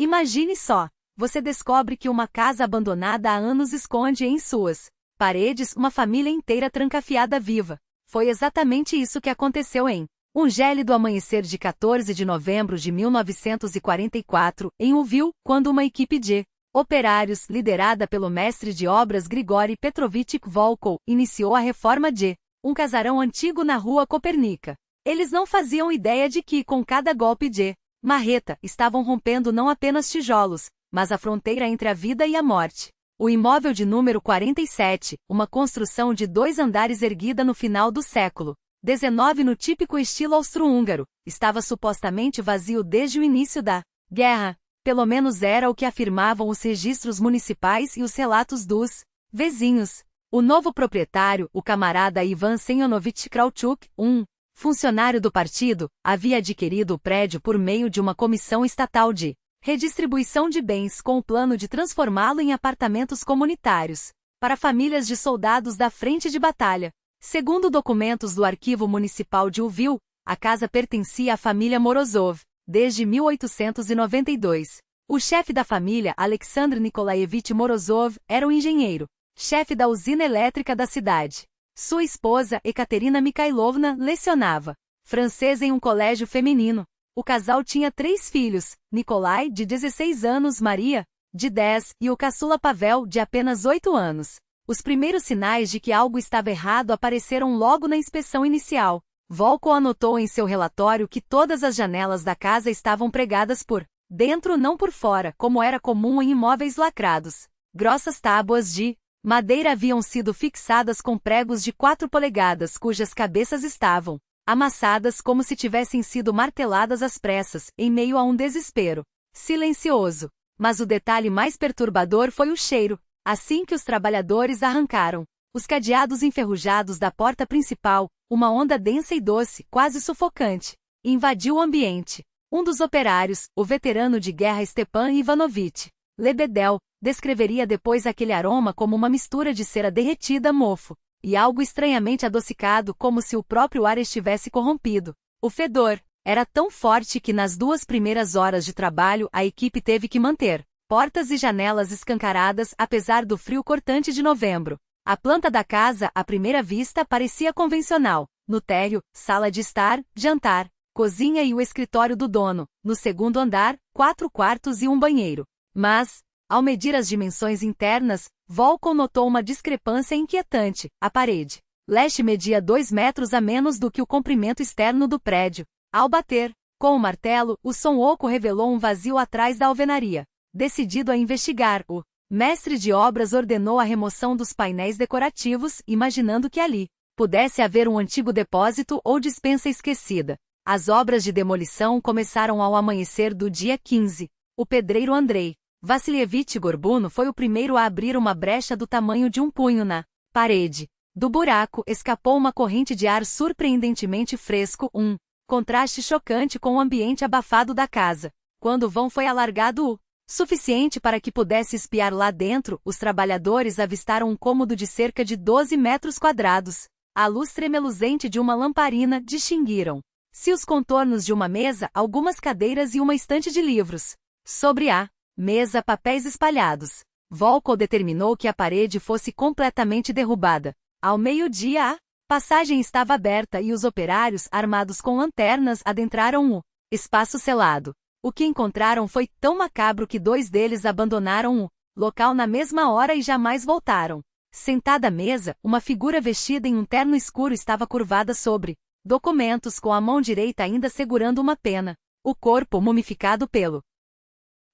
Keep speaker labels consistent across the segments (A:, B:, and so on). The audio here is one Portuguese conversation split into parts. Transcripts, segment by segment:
A: Imagine só, você descobre que uma casa abandonada há anos esconde em suas paredes uma família inteira trancafiada viva. Foi exatamente isso que aconteceu em um gélido amanhecer de 14 de novembro de 1944, em Uville, quando uma equipe de operários, liderada pelo mestre de obras Grigori Petrovich Volkov, iniciou a reforma de um casarão antigo na rua Copérnica. Eles não faziam ideia de que, com cada golpe de marreta, estavam rompendo não apenas tijolos, mas a fronteira entre a vida e a morte. O imóvel de número 47, uma construção de 2 andares erguida no final do século XIX no típico estilo austro-húngaro, estava supostamente vazio desde o início da guerra. Pelo menos era o que afirmavam os registros municipais e os relatos dos vizinhos. O novo proprietário, o camarada Ivan Semyonovich Kravchuk, um funcionário do partido, havia adquirido o prédio por meio de uma comissão estatal de redistribuição de bens com o plano de transformá-lo em apartamentos comunitários para famílias de soldados da frente de batalha. Segundo documentos do Arquivo Municipal de Uville, a casa pertencia à família Morozov desde 1892. O chefe da família, Alexandre Nikolaevich Morozov, era um engenheiro, chefe da usina elétrica da cidade. Sua esposa, Ekaterina Mikhailovna, lecionava francês em um colégio feminino. O casal tinha 3 filhos, Nikolai, de 16 anos, Maria, de 10, e o caçula Pavel, de apenas 8 anos. Os primeiros sinais de que algo estava errado apareceram logo na inspeção inicial. Volkov anotou em seu relatório que todas as janelas da casa estavam pregadas por dentro, não por fora, como era comum em imóveis lacrados. Grossas tábuas de madeira haviam sido fixadas com pregos de 4 polegadas, cujas cabeças estavam amassadas como se tivessem sido marteladas às pressas, em meio a um desespero silencioso. Mas o detalhe mais perturbador foi o cheiro. Assim que os trabalhadores arrancaram os cadeados enferrujados da porta principal, uma onda densa e doce, quase sufocante, invadiu o ambiente. Um dos operários, o veterano de guerra Stepan Ivanovich Lebedel, descreveria depois aquele aroma como uma mistura de cera derretida, mofo, e algo estranhamente adocicado, como se o próprio ar estivesse corrompido. O fedor era tão forte que nas 2 primeiras horas de trabalho a equipe teve que manter portas e janelas escancaradas apesar do frio cortante de novembro. A planta da casa, à primeira vista, parecia convencional. No térreo, sala de estar, jantar, cozinha e o escritório do dono. No segundo andar, 4 quartos e um banheiro. Mas, ao medir as dimensões internas, Volkov notou uma discrepância inquietante. A parede leste media 2 metros a menos do que o comprimento externo do prédio. Ao bater com o martelo, o som oco revelou um vazio atrás da alvenaria. Decidido a investigar, o mestre de obras ordenou a remoção dos painéis decorativos, imaginando que ali pudesse haver um antigo depósito ou despensa esquecida. As obras de demolição começaram ao amanhecer do dia 15. O pedreiro Andrei Vassilievich Gorbuno foi o primeiro a abrir uma brecha do tamanho de um punho na parede. Do buraco escapou uma corrente de ar surpreendentemente fresco, um contraste chocante com o ambiente abafado da casa. Quando o vão foi alargado o suficiente para que pudesse espiar lá dentro, os trabalhadores avistaram um cômodo de cerca de 12 metros quadrados. À luz tremeluzente de uma lamparina, distinguiram-se os contornos de uma mesa, algumas cadeiras e uma estante de livros. Sobre a mesa, papéis espalhados. Volkov determinou que a parede fosse completamente derrubada. Ao meio-dia, a passagem estava aberta e os operários, armados com lanternas, adentraram o espaço selado. O que encontraram foi tão macabro que 2 deles abandonaram o local na mesma hora e jamais voltaram. Sentada à mesa, uma figura vestida em um terno escuro estava curvada sobre documentos, com a mão direita ainda segurando uma pena. O corpo, mumificado pelo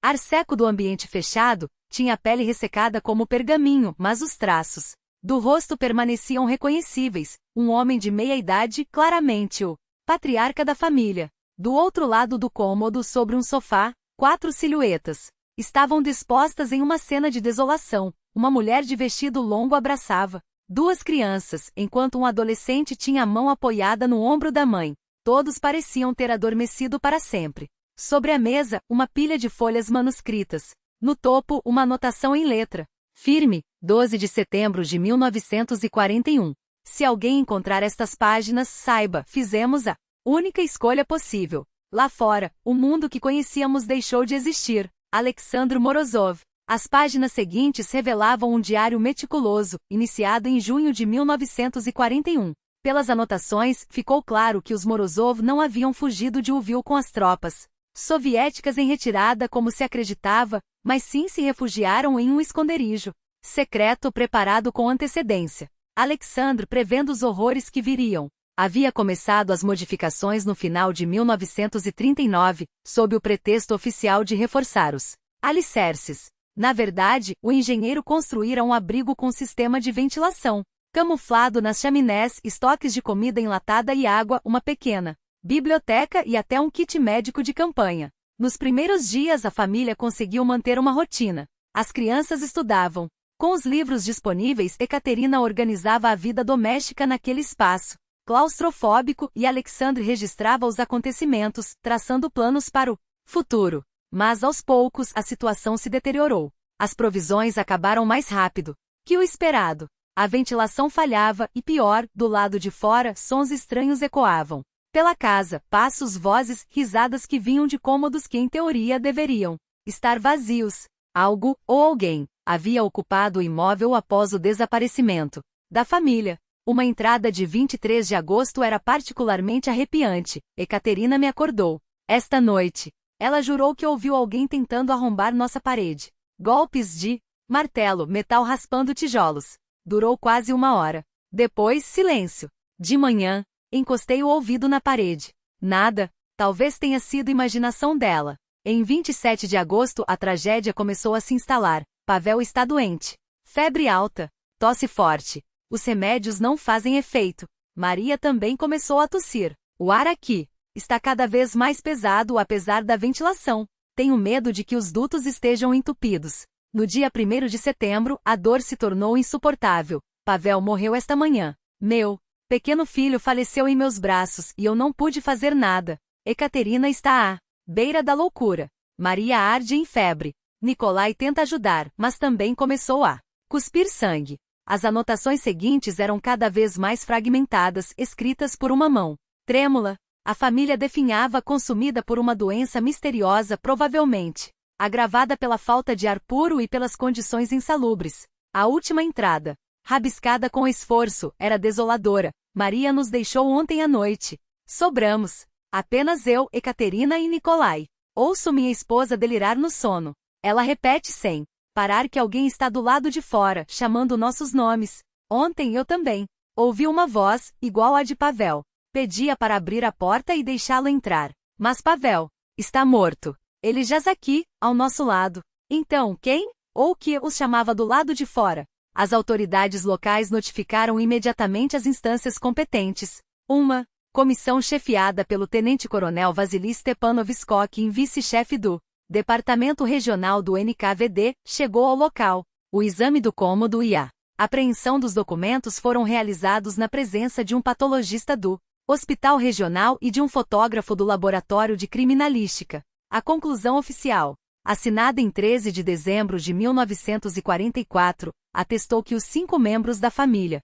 A: ar seco do ambiente fechado, tinha a pele ressecada como pergaminho, mas os traços do rosto permaneciam reconhecíveis. Um homem de meia idade, claramente o patriarca da família. Do outro lado do cômodo, sobre um sofá, 4 silhuetas estavam dispostas em uma cena de desolação. Uma mulher de vestido longo abraçava 2 crianças, enquanto um adolescente tinha a mão apoiada no ombro da mãe. Todos pareciam ter adormecido para sempre. Sobre a mesa, uma pilha de folhas manuscritas. No topo, uma anotação em letra firme, 12 de setembro de 1941. Se alguém encontrar estas páginas, saiba, fizemos a única escolha possível. Lá fora, o mundo que conhecíamos deixou de existir. Alexandre Morozov. As páginas seguintes revelavam um diário meticuloso, iniciado em junho de 1941. Pelas anotações, ficou claro que os Morozov não haviam fugido de Uvil com as tropas soviéticas em retirada como se acreditava, mas sim se refugiaram em um esconderijo secreto preparado com antecedência. Alexandre, prevendo os horrores que viriam, havia começado as modificações no final de 1939, sob o pretexto oficial de reforçar os alicerces. Na verdade, o engenheiro construíra um abrigo com sistema de ventilação, camuflado nas chaminés, estoques de comida enlatada e água, uma pequena biblioteca e até um kit médico de campanha. Nos primeiros dias a família conseguiu manter uma rotina. As crianças estudavam. Com os livros disponíveis, Ekaterina organizava a vida doméstica naquele espaço claustrofóbico e Alexandre registrava os acontecimentos, traçando planos para o futuro. Mas aos poucos a situação se deteriorou. As provisões acabaram mais rápido que o esperado. A ventilação falhava e, pior, do lado de fora, sons estranhos ecoavam pela casa, passos, vozes, risadas que vinham de cômodos que em teoria deveriam estar vazios. Algo, ou alguém, havia ocupado o imóvel após o desaparecimento da família. Uma entrada de 23 de agosto era particularmente arrepiante. Ekaterina me acordou esta noite. Ela jurou que ouviu alguém tentando arrombar nossa parede. Golpes de martelo, metal raspando tijolos. Durou quase 1 hora. Depois, silêncio. De manhã, encostei o ouvido na parede. Nada. Talvez tenha sido imaginação dela. Em 27 de agosto a tragédia começou a se instalar. Pavel está doente. Febre alta. Tosse forte. Os remédios não fazem efeito. Maria também começou a tossir. O ar aqui está cada vez mais pesado apesar da ventilação. Tenho medo de que os dutos estejam entupidos. No dia 1º de setembro, a dor se tornou insuportável. Pavel morreu esta manhã. Meu pequeno filho faleceu em meus braços e eu não pude fazer nada. Ekaterina está à beira da loucura. Maria arde em febre. Nikolai tenta ajudar, mas também começou a cuspir sangue. As anotações seguintes eram cada vez mais fragmentadas, escritas por uma mão trêmula. A família definhava consumida por uma doença misteriosa, provavelmente agravada pela falta de ar puro e pelas condições insalubres. A última entrada, rabiscada com esforço, era desoladora. Maria nos deixou ontem à noite. Sobramos. Apenas eu, Ekaterina e Nikolai. Ouço minha esposa delirar no sono. Ela repete sem parar que alguém está do lado de fora, chamando nossos nomes. Ontem eu também ouvi uma voz, igual à de Pavel. Pedia para abrir a porta e deixá-lo entrar. Mas Pavel está morto. Ele jaz aqui, ao nosso lado. Então, quem? Ou que os chamava do lado de fora? As autoridades locais notificaram imediatamente as instâncias competentes. Uma comissão chefiada pelo tenente-coronel Vasily Stepanov Skokin, vice-chefe do Departamento Regional do NKVD, chegou ao local. O exame do cômodo e a apreensão dos documentos foram realizados na presença de um patologista do Hospital Regional e de um fotógrafo do Laboratório de Criminalística. A conclusão oficial, assinada em 13 de dezembro de 1944, atestou que os 5 membros da família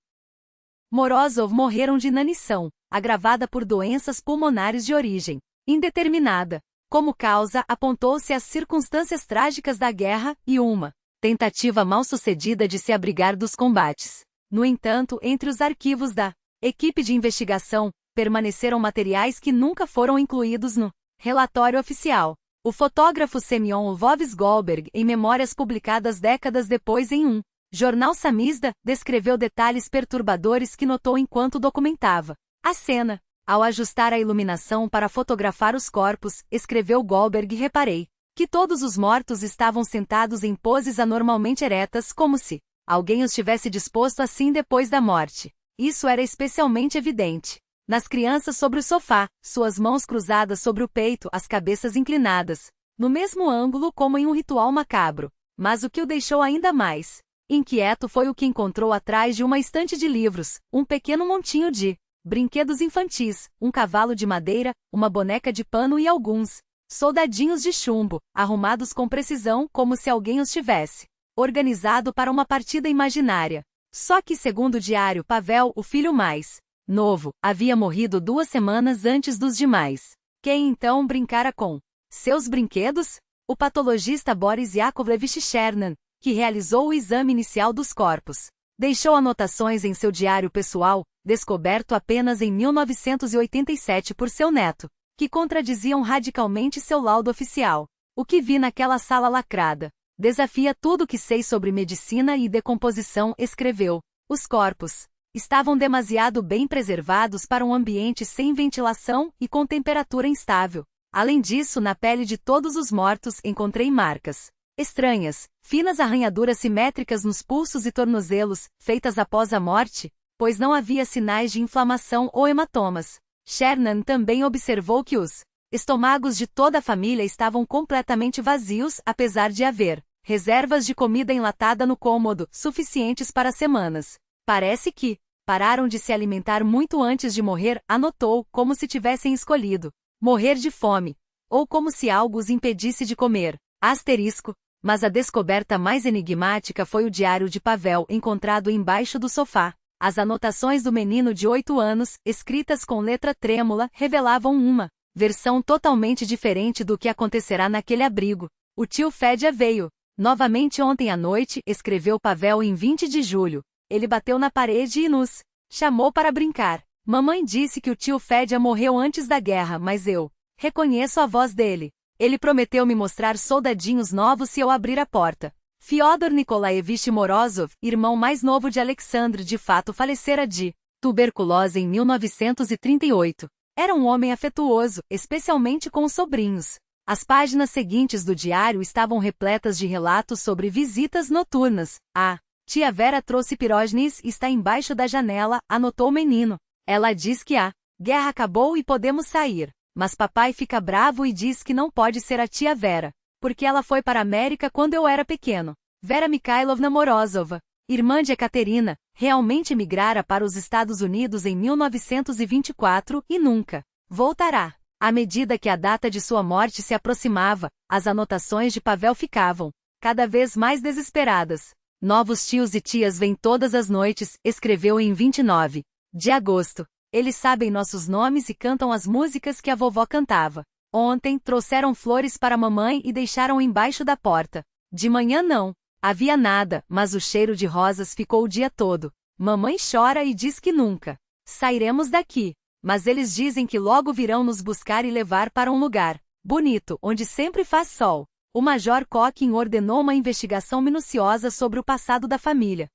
A: Morozov morreram de inanição, agravada por doenças pulmonares de origem indeterminada. Como causa, apontou-se as circunstâncias trágicas da guerra e uma tentativa mal-sucedida de se abrigar dos combates. No entanto, entre os arquivos da equipe de investigação, permaneceram materiais que nunca foram incluídos no relatório oficial. O fotógrafo Semyon Lvovs Goldberg, em memórias publicadas décadas depois em um jornal samizda, descreveu detalhes perturbadores que notou enquanto documentava a cena. Ao ajustar a iluminação para fotografar os corpos, escreveu Goldberg, reparei que todos os mortos estavam sentados em poses anormalmente eretas, como se alguém os tivesse disposto assim depois da morte. Isso era especialmente evidente nas crianças sobre o sofá, suas mãos cruzadas sobre o peito, as cabeças inclinadas, no mesmo ângulo como em um ritual macabro. Mas o que o deixou ainda mais inquieto foi o que encontrou atrás de uma estante de livros, um pequeno montinho de brinquedos infantis, um cavalo de madeira, uma boneca de pano e alguns soldadinhos de chumbo, arrumados com precisão como se alguém os tivesse organizado para uma partida imaginária. Só que, segundo o diário, Pavel, o filho mais novo, havia morrido 2 semanas antes dos demais. Quem então brincara com seus brinquedos? o patologista Boris Yakovlevich Chernan, que realizou o exame inicial dos corpos, deixou anotações em seu diário pessoal, descoberto apenas em 1987 por seu neto, que contradiziam radicalmente seu laudo oficial. O que vi naquela sala lacrada desafia tudo que sei sobre medicina e decomposição, escreveu. Os corpos estavam demasiado bem preservados para um ambiente sem ventilação e com temperatura instável. Além disso, na pele de todos os mortos encontrei marcas estranhas, finas arranhaduras simétricas nos pulsos e tornozelos, feitas após a morte, pois não havia sinais de inflamação ou hematomas. Chernan também observou que os estômagos de toda a família estavam completamente vazios, apesar de haver reservas de comida enlatada no cômodo, suficientes para semanas. Parece que pararam de se alimentar muito antes de morrer, anotou, como se tivessem escolhido morrer de fome, ou como se algo os impedisse de comer. Asterisco. Mas a descoberta mais enigmática foi o diário de Pavel, encontrado embaixo do sofá. As anotações do menino de 8 anos, escritas com letra trêmula, revelavam uma versão totalmente diferente do que acontecerá naquele abrigo. O tio Fedya veio novamente ontem à noite, escreveu Pavel em 20 de julho. Ele bateu na parede e nos chamou para brincar. Mamãe disse que o tio Fedya morreu antes da guerra, mas eu reconheço a voz dele. Ele prometeu me mostrar soldadinhos novos se eu abrir a porta. Fyodor Nikolaevich Morozov, irmão mais novo de Alexandre, de fato falecera de tuberculose em 1938. Era um homem afetuoso, especialmente com os sobrinhos. As páginas seguintes do diário estavam repletas de relatos sobre visitas noturnas. A tia Vera trouxe pirognis e está embaixo da janela, anotou o menino. Ela diz que a guerra acabou e podemos sair. Mas papai fica bravo e diz que não pode ser a tia Vera, porque ela foi para a América quando eu era pequeno. Vera Mikhailovna Morozova, irmã de Ekaterina, realmente migrara para os Estados Unidos em 1924 e nunca voltará. À medida que a data de sua morte se aproximava, as anotações de Pavel ficavam cada vez mais desesperadas. Novos tios e tias vêm todas as noites, escreveu em 29 de agosto. Eles sabem nossos nomes e cantam as músicas que a vovó cantava. Ontem, trouxeram flores para a mamãe e deixaram embaixo da porta. De manhã não havia nada, mas o cheiro de rosas ficou o dia todo. Mamãe chora e diz que nunca sairemos daqui. Mas eles dizem que logo virão nos buscar e levar para um lugar bonito, onde sempre faz sol. O Major Kokin ordenou uma investigação minuciosa sobre o passado da família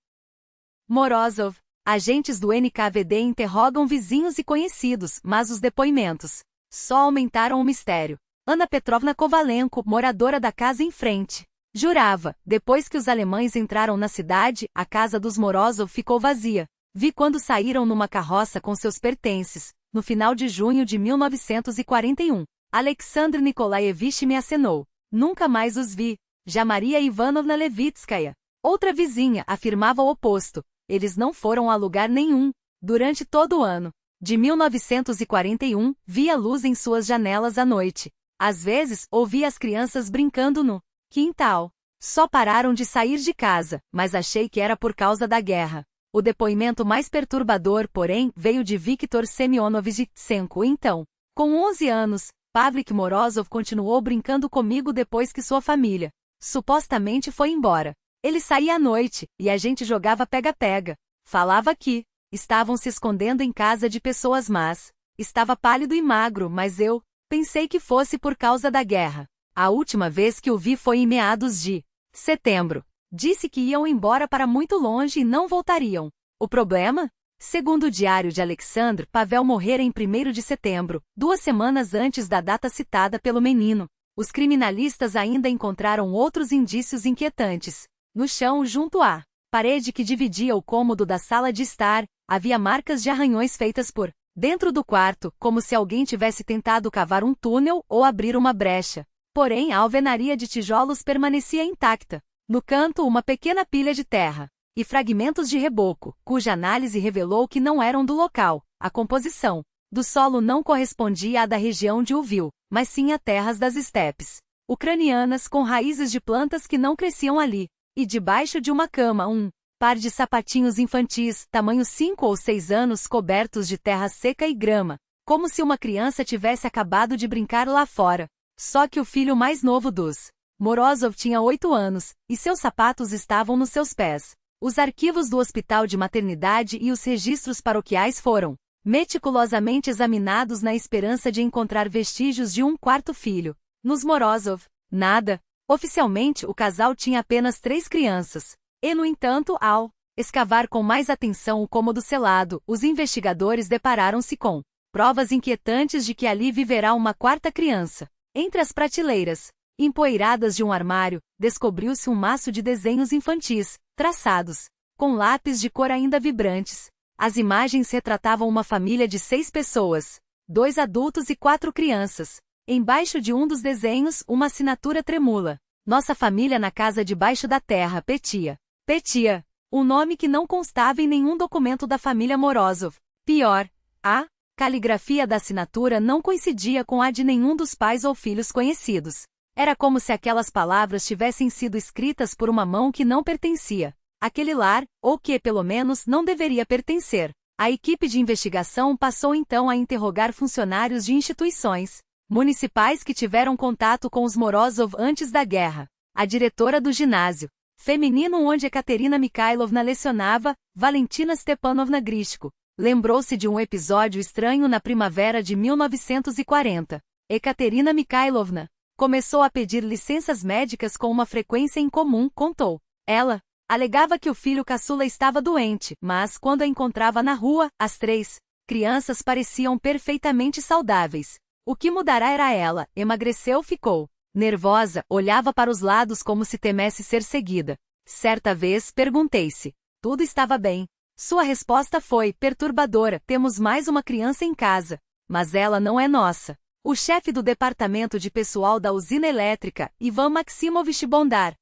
A: Morozov. Agentes do NKVD interrogam vizinhos e conhecidos, mas os depoimentos só aumentaram o mistério. Ana Petrovna Kovalenko, moradora da casa em frente, jurava, depois que os alemães entraram na cidade, a casa dos Morozov ficou vazia. Vi quando saíram numa carroça com seus pertences, no final de junho de 1941. Alexandre Nikolaevich me acenou. Nunca mais os vi. Já Maria Ivanovna Levitskaya, outra vizinha, afirmava o oposto. Eles não foram a lugar nenhum. Durante todo o ano de 1941, via luz em suas janelas à noite. Às vezes, ouvia as crianças brincando no quintal. Só pararam de sair de casa, mas achei que era por causa da guerra. O depoimento mais perturbador, porém, veio de Viktor Semyonovich Tsenko. Então, com 11 anos, Pavlik Morozov continuou brincando comigo depois que sua família supostamente foi embora. Ele saía à noite, e a gente jogava pega-pega. Falava que estavam se escondendo em casa de pessoas más. Estava pálido e magro, mas eu pensei que fosse por causa da guerra. A última vez que o vi foi em meados de setembro. Disse que iam embora para muito longe e não voltariam. O problema? Segundo o diário de Alexandre, Pavel morrera em 1º de setembro, 2 semanas antes da data citada pelo menino. Os criminalistas ainda encontraram outros indícios inquietantes. No chão, junto à parede que dividia o cômodo da sala de estar, havia marcas de arranhões feitas por dentro do quarto, como se alguém tivesse tentado cavar um túnel ou abrir uma brecha. Porém, a alvenaria de tijolos permanecia intacta. No canto, uma pequena pilha de terra e fragmentos de reboco, cuja análise revelou que não eram do local. A composição do solo não correspondia à da região de Uvil, mas sim a terras das estepes ucranianas com raízes de plantas que não cresciam ali. E debaixo de uma cama um par de sapatinhos infantis, tamanho 5 ou 6 anos, cobertos de terra seca e grama, como se uma criança tivesse acabado de brincar lá fora. Só que o filho mais novo dos Morozov tinha 8 anos, e seus sapatos estavam nos seus pés. Os arquivos do hospital de maternidade e os registros paroquiais foram meticulosamente examinados na esperança de encontrar vestígios de um quarto filho. Nos Morozov, nada. Oficialmente, o casal tinha apenas 3 crianças. E, no entanto, ao escavar com mais atenção o cômodo selado, os investigadores depararam-se com provas inquietantes de que ali viverá uma quarta criança. Entre as prateleiras empoeiradas de um armário, descobriu-se um maço de desenhos infantis, traçados com lápis de cor ainda vibrantes. As imagens retratavam uma família de 6 pessoas, 2 adultos e 4 crianças. Embaixo de um dos desenhos, uma assinatura tremula. Nossa família na casa debaixo da terra, Petia. Petia. Um nome que não constava em nenhum documento da família Morozov. Pior, a caligrafia da assinatura não coincidia com a de nenhum dos pais ou filhos conhecidos. Era como se aquelas palavras tivessem sido escritas por uma mão que não pertencia àquele lar, ou que, pelo menos, não deveria pertencer. A equipe de investigação passou então a interrogar funcionários de instituições municipais que tiveram contato com os Morozov antes da guerra. A diretora do ginásio feminino onde Ekaterina Mikhailovna lecionava, Valentina Stepanovna Grishko, lembrou-se de um episódio estranho na primavera de 1940. Ekaterina Mikhailovna começou a pedir licenças médicas com uma frequência incomum, contou. Ela alegava que o filho caçula estava doente, mas quando a encontrava na rua, as 3 crianças pareciam perfeitamente saudáveis. O que mudará era ela, emagreceu, ficou nervosa, olhava para os lados como se temesse ser seguida. Certa vez perguntei-se: tudo estava bem? Sua resposta foi perturbadora: temos mais uma criança em casa, mas ela não é nossa. O chefe do departamento de pessoal da usina elétrica, Ivan Maximovich Bondar,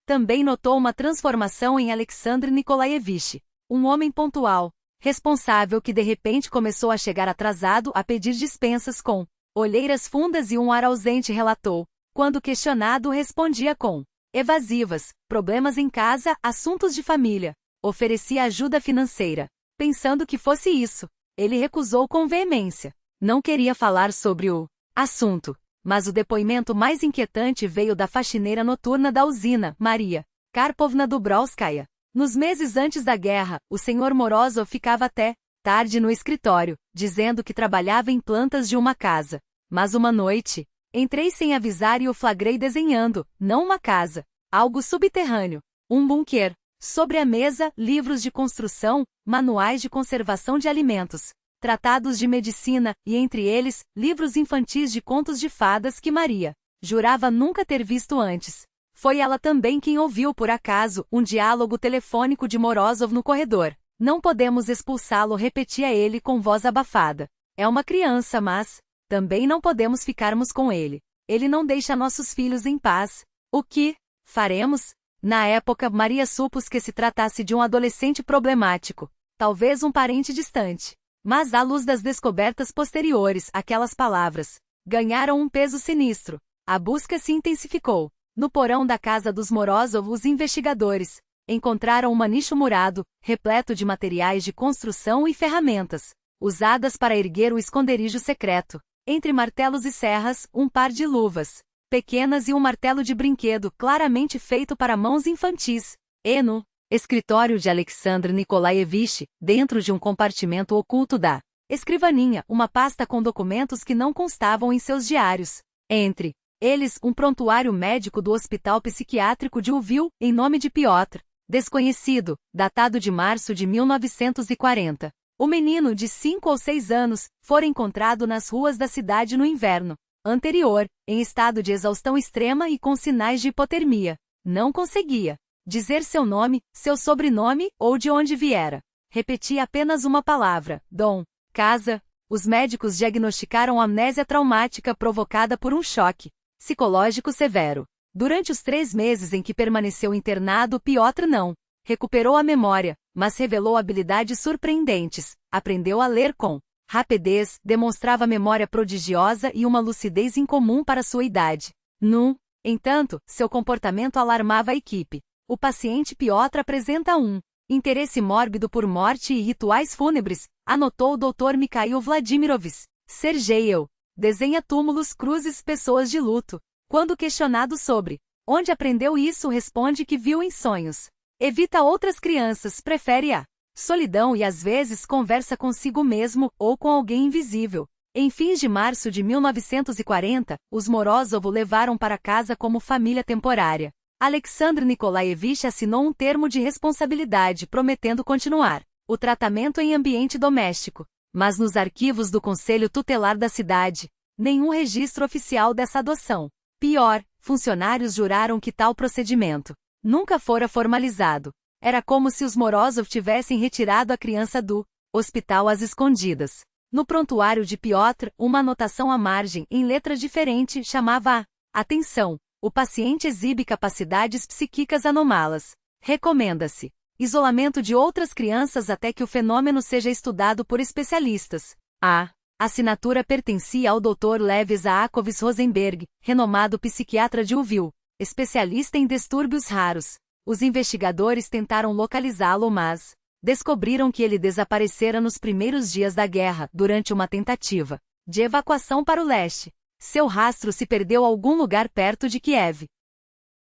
A: também notou uma transformação em Alexandre Nikolaevich, um homem pontual, responsável que de repente começou a chegar atrasado a pedir dispensas com olheiras fundas e um ar ausente, relatou. Quando questionado, respondia com evasivas, problemas em casa, assuntos de família. Oferecia ajuda financeira. Pensando que fosse isso, ele recusou com veemência. Não queria falar sobre o assunto. Mas o depoimento mais inquietante veio da faxineira noturna da usina, Maria Karpovna Dubrovskaya. Nos meses antes da guerra, o Sr. Morozov ficava até tarde no escritório, dizendo que trabalhava em plantas de uma casa. Mas uma noite, entrei sem avisar e o flagrei desenhando, não uma casa, algo subterrâneo, um bunker. Sobre a mesa, livros de construção, manuais de conservação de alimentos, tratados de medicina, e entre eles, livros infantis de contos de fadas que Maria jurava nunca ter visto antes. Foi ela também quem ouviu, por acaso, um diálogo telefônico de Morozov no corredor. Não podemos expulsá-lo, repetia ele com voz abafada. É uma criança, mas também não podemos ficarmos com ele. Ele não deixa nossos filhos em paz. O que faremos? Na época, Maria supôs que se tratasse de um adolescente problemático, talvez um parente distante. Mas à luz das descobertas posteriores, aquelas palavras ganharam um peso sinistro. A busca se intensificou. No porão da casa dos Morozov, os investigadores encontraram um manicho murado, repleto de materiais de construção e ferramentas, usadas para erguer o esconderijo secreto. Entre martelos e serras, um par de luvas pequenas e um martelo de brinquedo, claramente feito para mãos infantis. E no escritório de Alexandre Nikolaevich, dentro de um compartimento oculto da escrivaninha, uma pasta com documentos que não constavam em seus diários. Entre eles, um prontuário médico do Hospital Psiquiátrico de Uvil, em nome de Piotr, desconhecido, datado de março de 1940. O menino, de 5 ou 6 anos, fora encontrado nas ruas da cidade no inverno anterior, em estado de exaustão extrema e com sinais de hipotermia. Não conseguia dizer seu nome, seu sobrenome ou de onde viera. Repetia apenas uma palavra: dom, casa. Os médicos diagnosticaram amnésia traumática provocada por um choque psicológico severo. Durante os 3 meses em que permaneceu internado, Piotr não recuperou a memória, mas revelou habilidades surpreendentes. Aprendeu a ler com rapidez, demonstrava memória prodigiosa e uma lucidez incomum para sua idade. No entanto, seu comportamento alarmava a equipe. O paciente Piotr apresenta um interesse mórbido por morte e rituais fúnebres, anotou o Dr. Mikhail Vladimirovich. Sergeyev desenha túmulos, cruzes, pessoas de luto. Quando questionado sobre onde aprendeu isso, responde que viu em sonhos. Evita outras crianças, prefere a solidão e às vezes conversa consigo mesmo ou com alguém invisível. Em fins de março de 1940, os Morozov o levaram para casa como família temporária. Alexandre Nikolaevich assinou um termo de responsabilidade prometendo continuar o tratamento em ambiente doméstico. Mas nos arquivos do Conselho Tutelar da cidade, nenhum registro oficial dessa adoção. Pior, funcionários juraram que tal procedimento nunca fora formalizado. Era como se os Morozov tivessem retirado a criança do hospital às escondidas. No prontuário de Piotr, uma anotação à margem, em letra diferente, chamava a atenção. O paciente exibe capacidades psíquicas anômalas. Recomenda-se isolamento de outras crianças até que o fenômeno seja estudado por especialistas. A assinatura pertencia ao Dr. Lev Isaakovich Rosenberg, renomado psiquiatra de Lviv, especialista em distúrbios raros. Os investigadores tentaram localizá-lo, mas descobriram que ele desaparecera nos primeiros dias da guerra, durante uma tentativa de evacuação para o leste. Seu rastro se perdeu a algum lugar perto de Kiev.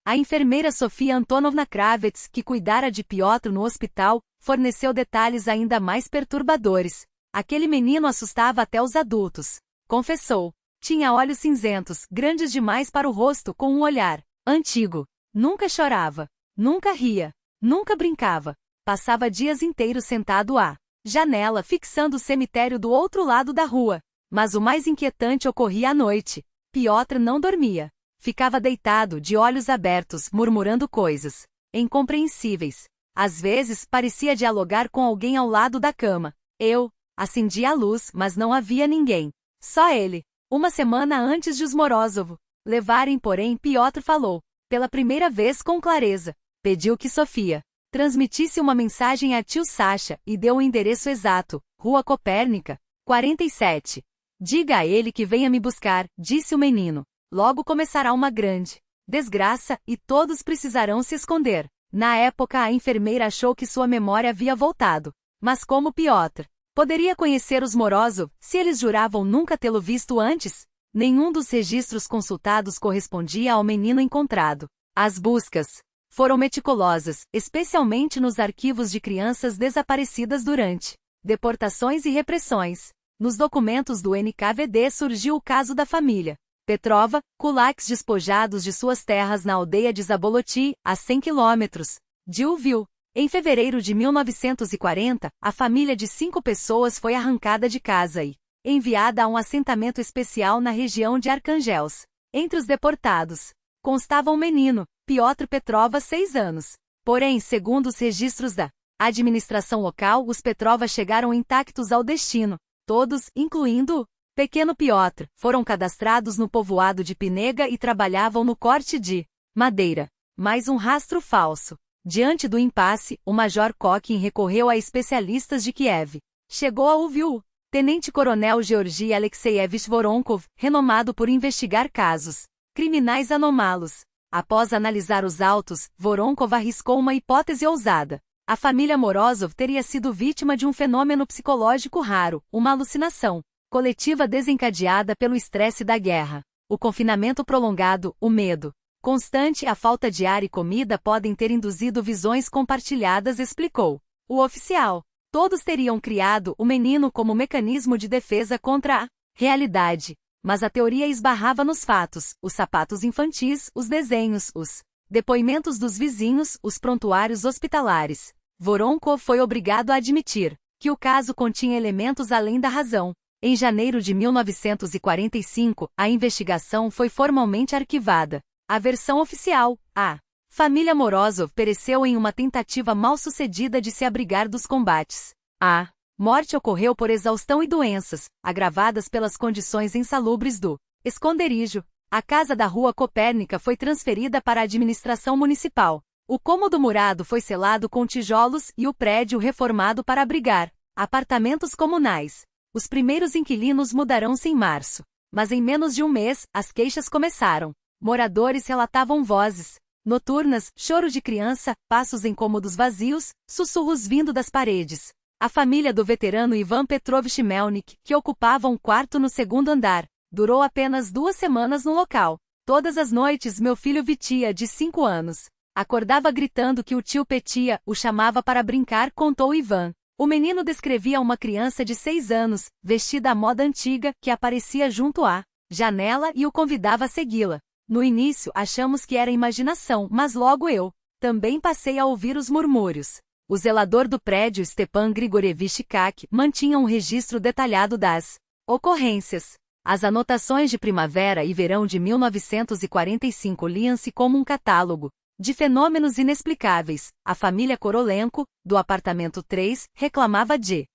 A: A enfermeira Sofia Antonovna Kravets, que cuidara de Piotr no hospital, forneceu detalhes ainda mais perturbadores. Aquele menino assustava até os adultos. Confessou. Tinha olhos cinzentos, grandes demais para o rosto, com um olhar antigo. Nunca chorava. Nunca ria. Nunca brincava. Passava dias inteiros sentado à janela, fixando o cemitério do outro lado da rua. Mas o mais inquietante ocorria à noite. Piotr não dormia. Ficava deitado, de olhos abertos, murmurando coisas incompreensíveis. Às vezes, parecia dialogar com alguém ao lado da cama. Eu acendi a luz, mas não havia ninguém. Só ele. Uma semana antes de os Morozov levarem, porém, Piotr falou, pela primeira vez com clareza. Pediu que Sofia transmitisse uma mensagem a tio Sasha e deu o endereço exato, Rua Copérnica, 47. Diga a ele que venha me buscar, disse o menino. Logo começará uma grande desgraça, e todos precisarão se esconder. Na época a enfermeira achou que sua memória havia voltado. Mas como Piotr poderia conhecer os Morozov, se eles juravam nunca tê-lo visto antes? Nenhum dos registros consultados correspondia ao menino encontrado. As buscas foram meticulosas, especialmente nos arquivos de crianças desaparecidas durante deportações e repressões. Nos documentos do NKVD surgiu o caso da família Petrova, kulaks despojados de suas terras na aldeia de Zaboloti, a 100 quilômetros de Lviv. Em fevereiro de 1940, a família de 5 pessoas foi arrancada de casa e enviada a um assentamento especial na região de Arcangels. Entre os deportados constava um menino, Piotr Petrova, 6 anos. Porém, segundo os registros da administração local, os Petrova chegaram intactos ao destino. Todos, incluindo o pequeno Piotr, foram cadastrados no povoado de Pinega e trabalhavam no corte de madeira. Mais um rastro falso. Diante do impasse, o Major Kokin recorreu a especialistas de Kiev. Chegou a Lviv. Tenente-coronel Georgy Alexeyevich Voronkov, renomado por investigar casos criminais anômalos. Após analisar os autos, Voronkov arriscou uma hipótese ousada. A família Morozov teria sido vítima de um fenômeno psicológico raro, uma alucinação coletiva desencadeada pelo estresse da guerra. O confinamento prolongado, o medo constante e a falta de ar e comida podem ter induzido visões compartilhadas, explicou o oficial. Todos teriam criado o menino como mecanismo de defesa contra a realidade. Mas a teoria esbarrava nos fatos, os sapatos infantis, os desenhos, os depoimentos dos vizinhos, os prontuários hospitalares. Voronkov foi obrigado a admitir que o caso continha elementos além da razão. Em janeiro de 1945, a investigação foi formalmente arquivada. A versão oficial, a família Morozov pereceu em uma tentativa mal-sucedida de se abrigar dos combates. A morte ocorreu por exaustão e doenças, agravadas pelas condições insalubres do esconderijo. A casa da Rua Copérnica foi transferida para a administração municipal. O cômodo murado foi selado com tijolos e o prédio reformado para abrigar apartamentos comunais. Os primeiros inquilinos mudarão-se em março. Mas em menos de um mês, as queixas começaram. Moradores relatavam vozes noturnas, choro de criança, passos em cômodos vazios, sussurros vindo das paredes. A família do veterano Ivan Petrovich Melnik, que ocupava um quarto no segundo andar, durou apenas 2 semanas no local. Todas as noites meu filho Vitia, de 5 anos, acordava gritando que o tio Petia o chamava para brincar, contou Ivan. O menino descrevia uma criança de 6 anos, vestida à moda antiga, que aparecia junto à janela e o convidava a segui-la. No início achamos que era imaginação, mas logo eu também passei a ouvir os murmúrios. O zelador do prédio, Stepan Grigorievich Kak, mantinha um registro detalhado das ocorrências. As anotações de primavera e verão de 1945 liam-se como um catálogo de fenômenos inexplicáveis. A família Korolenko, do apartamento 3, reclamava de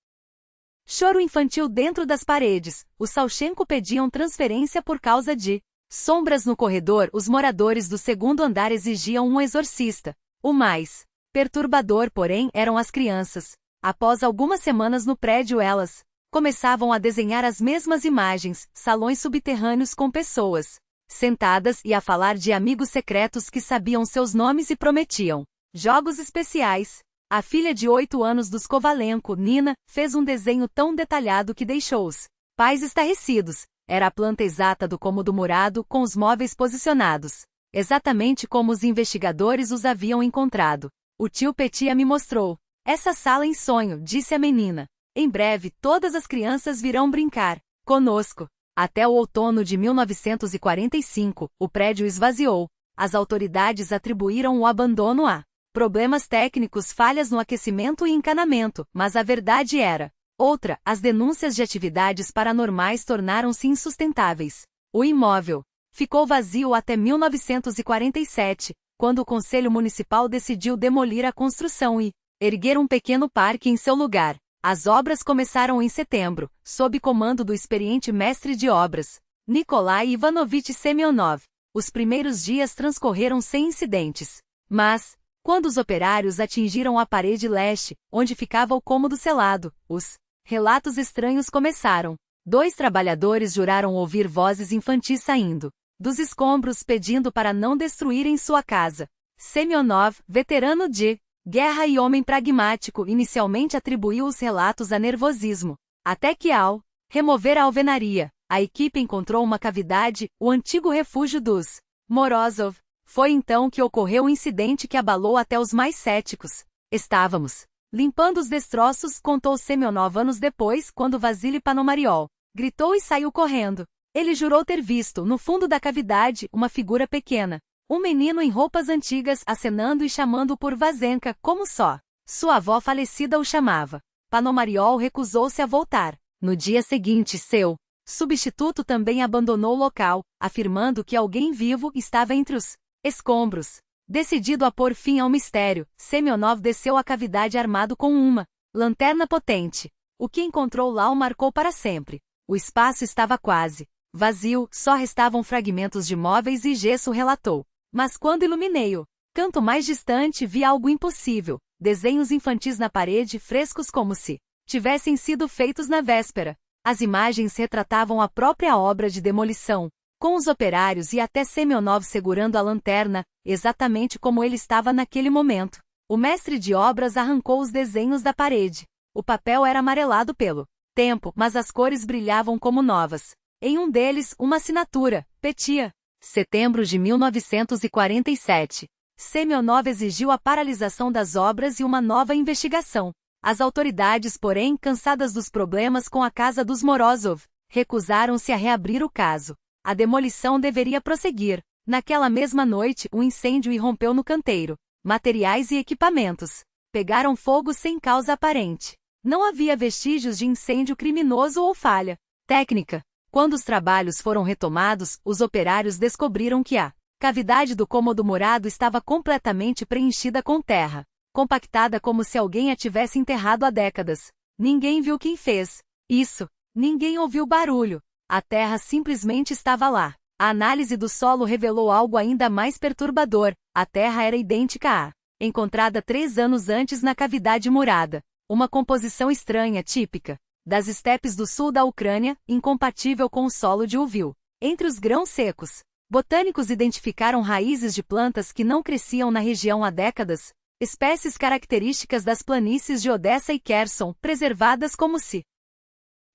A: choro infantil dentro das paredes. Os Salchenko pediam transferência por causa de sombras no corredor. Os moradores do segundo andar exigiam um exorcista. O mais perturbador, porém, eram as crianças. Após algumas semanas no prédio, elas começavam a desenhar as mesmas imagens, salões subterrâneos com pessoas sentadas e a falar de amigos secretos que sabiam seus nomes e prometiam jogos especiais. A filha de 8 anos dos Kovalenko, Nina, fez um desenho tão detalhado que deixou os pais estarrecidos. Era a planta exata do cômodo murado, com os móveis posicionados exatamente como os investigadores os haviam encontrado. O tio Petia me mostrou essa sala em sonho, disse a menina. Em breve todas as crianças virão brincar conosco. Até o outono de 1945, o prédio esvaziou. As autoridades atribuíram o abandono a problemas técnicos, falhas no aquecimento e encanamento, mas a verdade era outra. As denúncias de atividades paranormais tornaram-se insustentáveis. O imóvel ficou vazio até 1947, quando o Conselho Municipal decidiu demolir a construção e erguer um pequeno parque em seu lugar. As obras começaram em setembro, sob comando do experiente mestre de obras, Nikolai Ivanovich Semyonov. Os primeiros dias transcorreram sem incidentes. Mas, quando os operários atingiram a parede leste, onde ficava o cômodo selado, os relatos estranhos começaram. 2 trabalhadores juraram ouvir vozes infantis saindo dos escombros pedindo para não destruírem sua casa. Semyonov, veterano de guerra e homem pragmático, inicialmente atribuiu os relatos a nervosismo. Até que, ao remover a alvenaria, a equipe encontrou uma cavidade, o antigo refúgio dos Morozov. Foi então que ocorreu o incidente que abalou até os mais céticos. Estávamos limpando os destroços, contou Semyonov anos depois, quando Vasily Panomariov gritou e saiu correndo. Ele jurou ter visto, no fundo da cavidade, uma figura pequena. Um menino em roupas antigas acenando e chamando por Vazenka, como só sua avó falecida o chamava. Panomariov recusou-se a voltar. No dia seguinte, seu substituto também abandonou o local, afirmando que alguém vivo estava entre os escombros. Decidido a pôr fim ao mistério, Semyonov desceu a cavidade armado com uma lanterna potente. O que encontrou lá o marcou para sempre. O espaço estava quase vazio, só restavam fragmentos de móveis e gesso, relatou. Mas quando iluminei-o canto mais distante, vi algo impossível. Desenhos infantis na parede, frescos como se tivessem sido feitos na véspera. As imagens retratavam a própria obra de demolição, com os operários e até Semyonov segurando a lanterna, exatamente como ele estava naquele momento. O mestre de obras arrancou os desenhos da parede. O papel era amarelado pelo tempo, mas as cores brilhavam como novas. Em um deles, uma assinatura, Petia. Setembro de 1947. Semyonov exigiu a paralisação das obras e uma nova investigação. As autoridades, porém, cansadas dos problemas com a casa dos Morozov, recusaram-se a reabrir o caso. A demolição deveria prosseguir. Naquela mesma noite, um incêndio irrompeu no canteiro. Materiais e equipamentos pegaram fogo sem causa aparente. Não havia vestígios de incêndio criminoso ou falha técnica. Quando os trabalhos foram retomados, os operários descobriram que a cavidade do cômodo murado estava completamente preenchida com terra, compactada como se alguém a tivesse enterrado há décadas. Ninguém viu quem fez isso. Ninguém ouviu barulho. A terra simplesmente estava lá. A análise do solo revelou algo ainda mais perturbador. A terra era idêntica à encontrada 3 anos antes na cavidade murada. Uma composição estranha, típica das estepes do sul da Ucrânia, incompatível com o solo de Uvil. Entre os grãos secos, botânicos identificaram raízes de plantas que não cresciam na região há décadas, espécies características das planícies de Odessa e Kherson, preservadas como se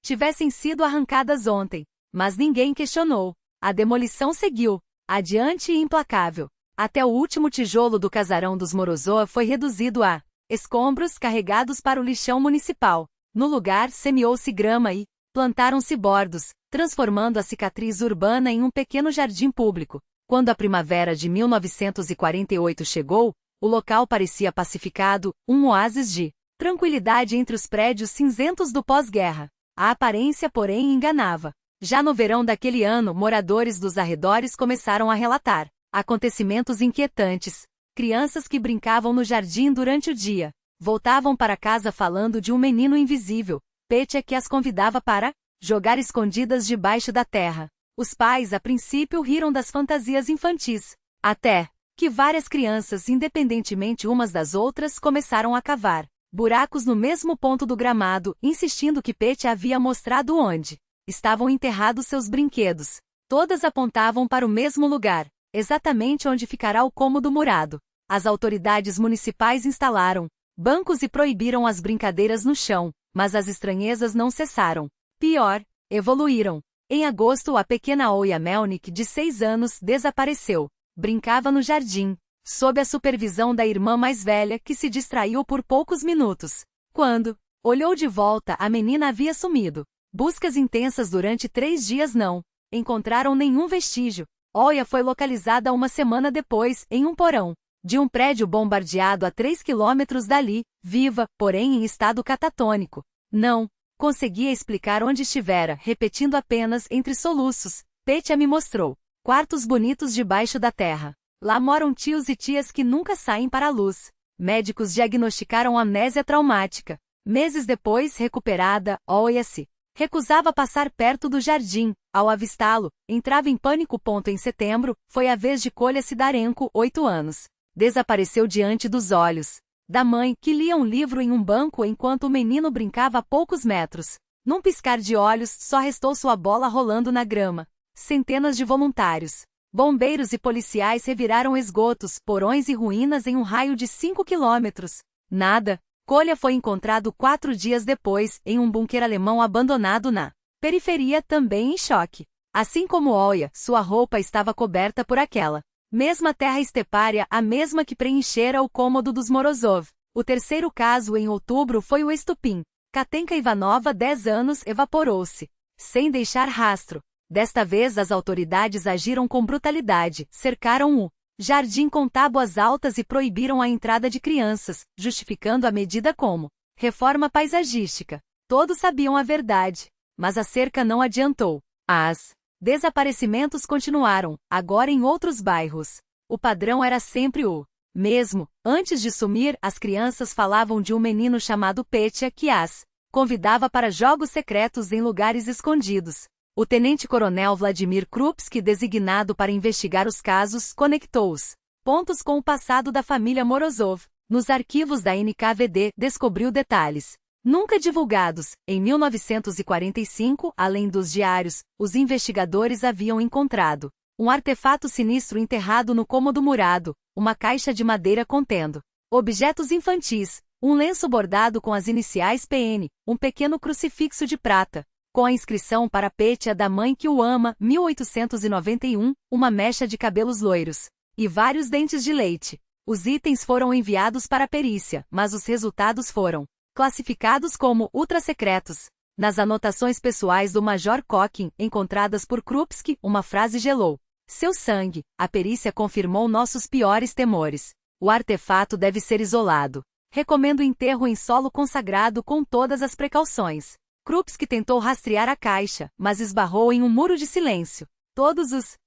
A: tivessem sido arrancadas ontem. Mas ninguém questionou. A demolição seguiu. adiante e implacável. Até o último tijolo do casarão dos Morozov foi reduzido a escombros carregados para o lixão municipal. No lugar, semeou-se grama e plantaram-se bordos, transformando a cicatriz urbana em um pequeno jardim público. Quando a primavera de 1948 chegou, o local parecia pacificado, um oásis de tranquilidade entre os prédios cinzentos do pós-guerra. A aparência, porém, enganava. Já no verão daquele ano, moradores dos arredores começaram a relatar acontecimentos inquietantes. Crianças que brincavam no jardim durante o dia voltavam para casa falando de um menino invisível, Petya, que as convidava para jogar escondidas debaixo da terra. Os pais, a princípio, riram das fantasias infantis, até que várias crianças, independentemente umas das outras, começaram a cavar buracos no mesmo ponto do gramado, insistindo que Petya havia mostrado onde estavam enterrados seus brinquedos. Todas apontavam para o mesmo lugar, exatamente onde ficará o cômodo murado. As autoridades municipais instalaram bancos e proibiram as brincadeiras no chão, mas as estranhezas não cessaram. Pior, evoluíram. Em agosto, a pequena Olya Melnik, de 6 anos, desapareceu. Brincava no jardim, sob a supervisão da irmã mais velha, que se distraiu por poucos minutos. Quando olhou de volta, a menina havia sumido. Buscas intensas durante 3 dias não encontraram nenhum vestígio. Olya foi localizada uma semana depois, em um porão de um prédio bombardeado a 3 quilômetros dali, viva, porém em estado catatônico. Não conseguia explicar onde estivera, repetindo apenas entre soluços. Petya me mostrou quartos bonitos debaixo da terra. Lá moram tios e tias que nunca saem para a luz. Médicos diagnosticaram amnésia traumática. Meses depois, recuperada, Olya se recusava passar perto do jardim. Ao avistá-lo, entrava em pânico. Em setembro, foi a vez de Kolya Sidarenko, 8 anos. Desapareceu diante dos olhos da mãe, que lia um livro em um banco enquanto o menino brincava a poucos metros. Num piscar de olhos, só restou sua bola rolando na grama. Centenas de voluntários, bombeiros e policiais reviraram esgotos, porões e ruínas em um raio de 5 quilômetros. Nada. Kolya foi encontrado 4 dias depois, em um bunker alemão abandonado na periferia, também em choque. Assim como Olya, sua roupa estava coberta por aquela mesma terra estepária, a mesma que preenchera o cômodo dos Morozov. O terceiro caso, em outubro, foi o estupim. Katenka Ivanova, 10 anos, evaporou-se, sem deixar rastro. Desta vez as autoridades agiram com brutalidade, cercaram o jardim com tábuas altas e proibiram a entrada de crianças, justificando a medida como reforma paisagística. Todos sabiam a verdade, mas a cerca não adiantou. As desaparecimentos continuaram, agora em outros bairros. O padrão era sempre o mesmo. Antes de sumir, as crianças falavam de um menino chamado Petya que as convidava para jogos secretos em lugares escondidos. O tenente-coronel Vladimir Krupski, designado para investigar os casos, conectou os pontos com o passado da família Morozov. Nos arquivos da NKVD, descobriu detalhes nunca divulgados. Em 1945, além dos diários, os investigadores haviam encontrado um artefato sinistro enterrado no cômodo murado, uma caixa de madeira contendo objetos infantis, um lenço bordado com as iniciais PN, um pequeno crucifixo de prata, com a inscrição para Petya, da mãe que o ama, 1891, uma mecha de cabelos loiros e vários dentes de leite. Os itens foram enviados para a perícia, mas os resultados foram classificados como ultra-secretos. Nas anotações pessoais do Major Kokin, encontradas por Krupski, uma frase gelou seu sangue. A perícia confirmou nossos piores temores. O artefato deve ser isolado. Recomendo enterro em solo consagrado com todas as precauções. Krupski tentou rastrear a caixa, mas esbarrou em um muro de silêncio. Todos os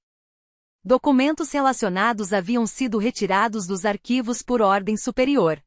A: documentos relacionados haviam sido retirados dos arquivos por ordem superior.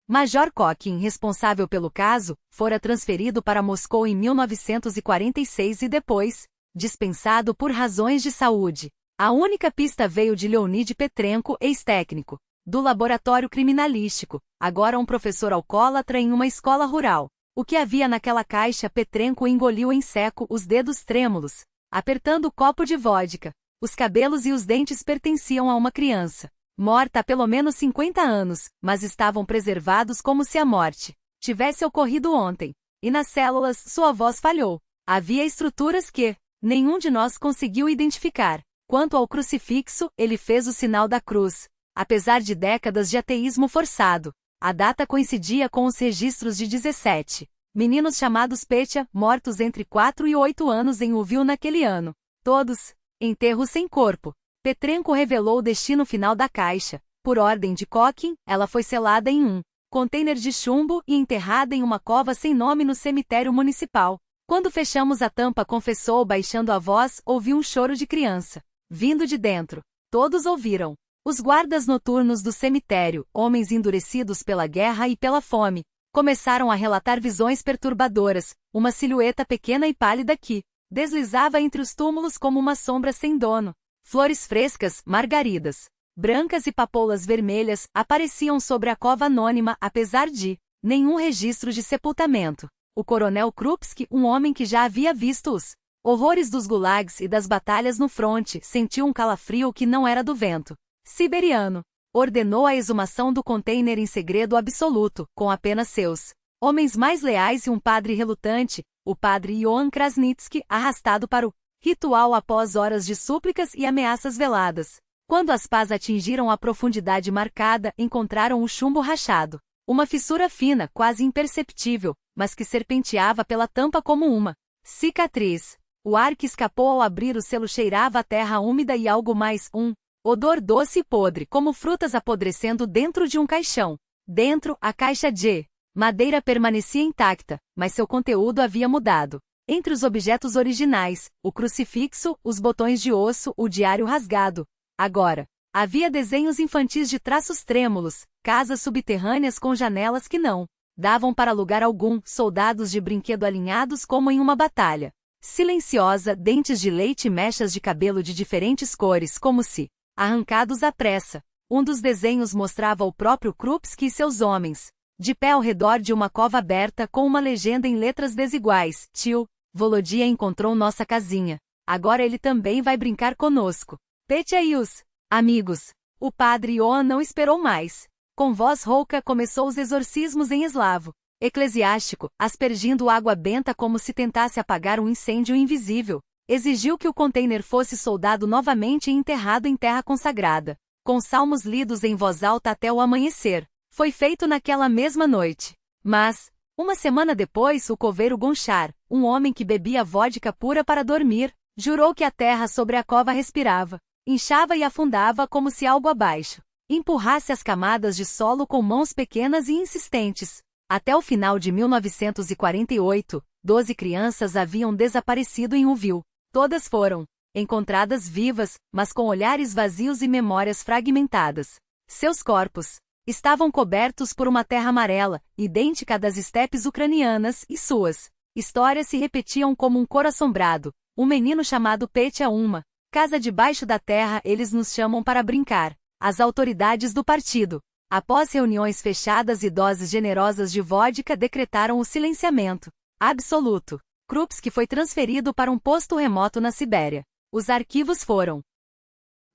A: Major Kokin, responsável pelo caso, fora transferido para Moscou em 1946 e depois dispensado por razões de saúde. A única pista veio de Leonid Petrenko, ex-técnico do laboratório criminalístico, agora um professor alcoólatra em uma escola rural. O que havia naquela caixa? Petrenko engoliu em seco, os dedos trêmulos, apertando o copo de vodka. Os cabelos e os dentes pertenciam a uma criança morta há pelo menos 50 anos, mas estavam preservados como se a morte tivesse ocorrido ontem. E nas células, sua voz falhou. Havia estruturas que nenhum de nós conseguiu identificar. Quanto ao crucifixo, ele fez o sinal da cruz. Apesar de décadas de ateísmo forçado, a data coincidia com os registros de 17 meninos chamados Petya, mortos entre 4 e 8 anos em Uvil naquele ano. Todos, enterros sem corpo. Petrenko revelou o destino final da caixa. Por ordem de Kokin, ela foi selada em um container de chumbo e enterrada em uma cova sem nome no cemitério municipal. Quando fechamos a tampa, confessou baixando a voz, ouvi um choro de criança vindo de dentro. Todos ouviram. Os guardas noturnos do cemitério, homens endurecidos pela guerra e pela fome, começaram a relatar visões perturbadoras, uma silhueta pequena e pálida que deslizava entre os túmulos como uma sombra sem dono. Flores frescas, margaridas, brancas e papoulas vermelhas apareciam sobre a cova anônima apesar de nenhum registro de sepultamento. O coronel Krupski, um homem que já havia visto os horrores dos gulags e das batalhas no fronte, sentiu um calafrio que não era do vento siberiano. Ordenou a exumação do container em segredo absoluto, com apenas seus homens mais leais e um padre relutante, o padre Ioan Krasnitsky, arrastado para o ritual após horas de súplicas e ameaças veladas. Quando as pás atingiram a profundidade marcada, encontraram o chumbo rachado. Uma fissura fina, quase imperceptível, mas que serpenteava pela tampa como uma cicatriz. O ar que escapou ao abrir o selo cheirava a terra úmida e algo mais, um odor doce e podre, como frutas apodrecendo dentro de um caixão. Dentro, a caixa de madeira permanecia intacta, mas seu conteúdo havia mudado. Entre os objetos originais, o crucifixo, os botões de osso, o diário rasgado. Agora, havia desenhos infantis de traços trêmulos, casas subterrâneas com janelas que não davam para lugar algum, soldados de brinquedo alinhados como em uma batalha silenciosa, dentes de leite e mechas de cabelo de diferentes cores, como se arrancados à pressa. Um dos desenhos mostrava o próprio Krupski e seus homens, de pé ao redor de uma cova aberta com uma legenda em letras desiguais. Tio, Volodia encontrou nossa casinha. Agora ele também vai brincar conosco. Petya e os amigos. O padre Ioan não esperou mais. Com voz rouca começou os exorcismos em eslavo eclesiástico, aspergindo água benta como se tentasse apagar um incêndio invisível. Exigiu que o container fosse soldado novamente e enterrado em terra consagrada, com salmos lidos em voz alta até o amanhecer. Foi feito naquela mesma noite. Mas, uma semana depois, o coveiro Gonchar, um homem que bebia vodka pura para dormir, jurou que a terra sobre a cova respirava, inchava e afundava como se algo abaixo empurrasse as camadas de solo com mãos pequenas e insistentes. Até o final de 1948, 12 crianças haviam desaparecido em Uvil. Todas foram encontradas vivas, mas com olhares vazios e memórias fragmentadas. Seus corpos estavam cobertos por uma terra amarela, idêntica à das estepes ucranianas, e suas histórias se repetiam como um coro assombrado. Um menino chamado Petya, uma casa debaixo da terra, eles nos chamam para brincar. As autoridades do partido, após reuniões fechadas e doses generosas de vodka, decretaram o silenciamento absoluto. Krupski foi transferido para um posto remoto na Sibéria. Os arquivos foram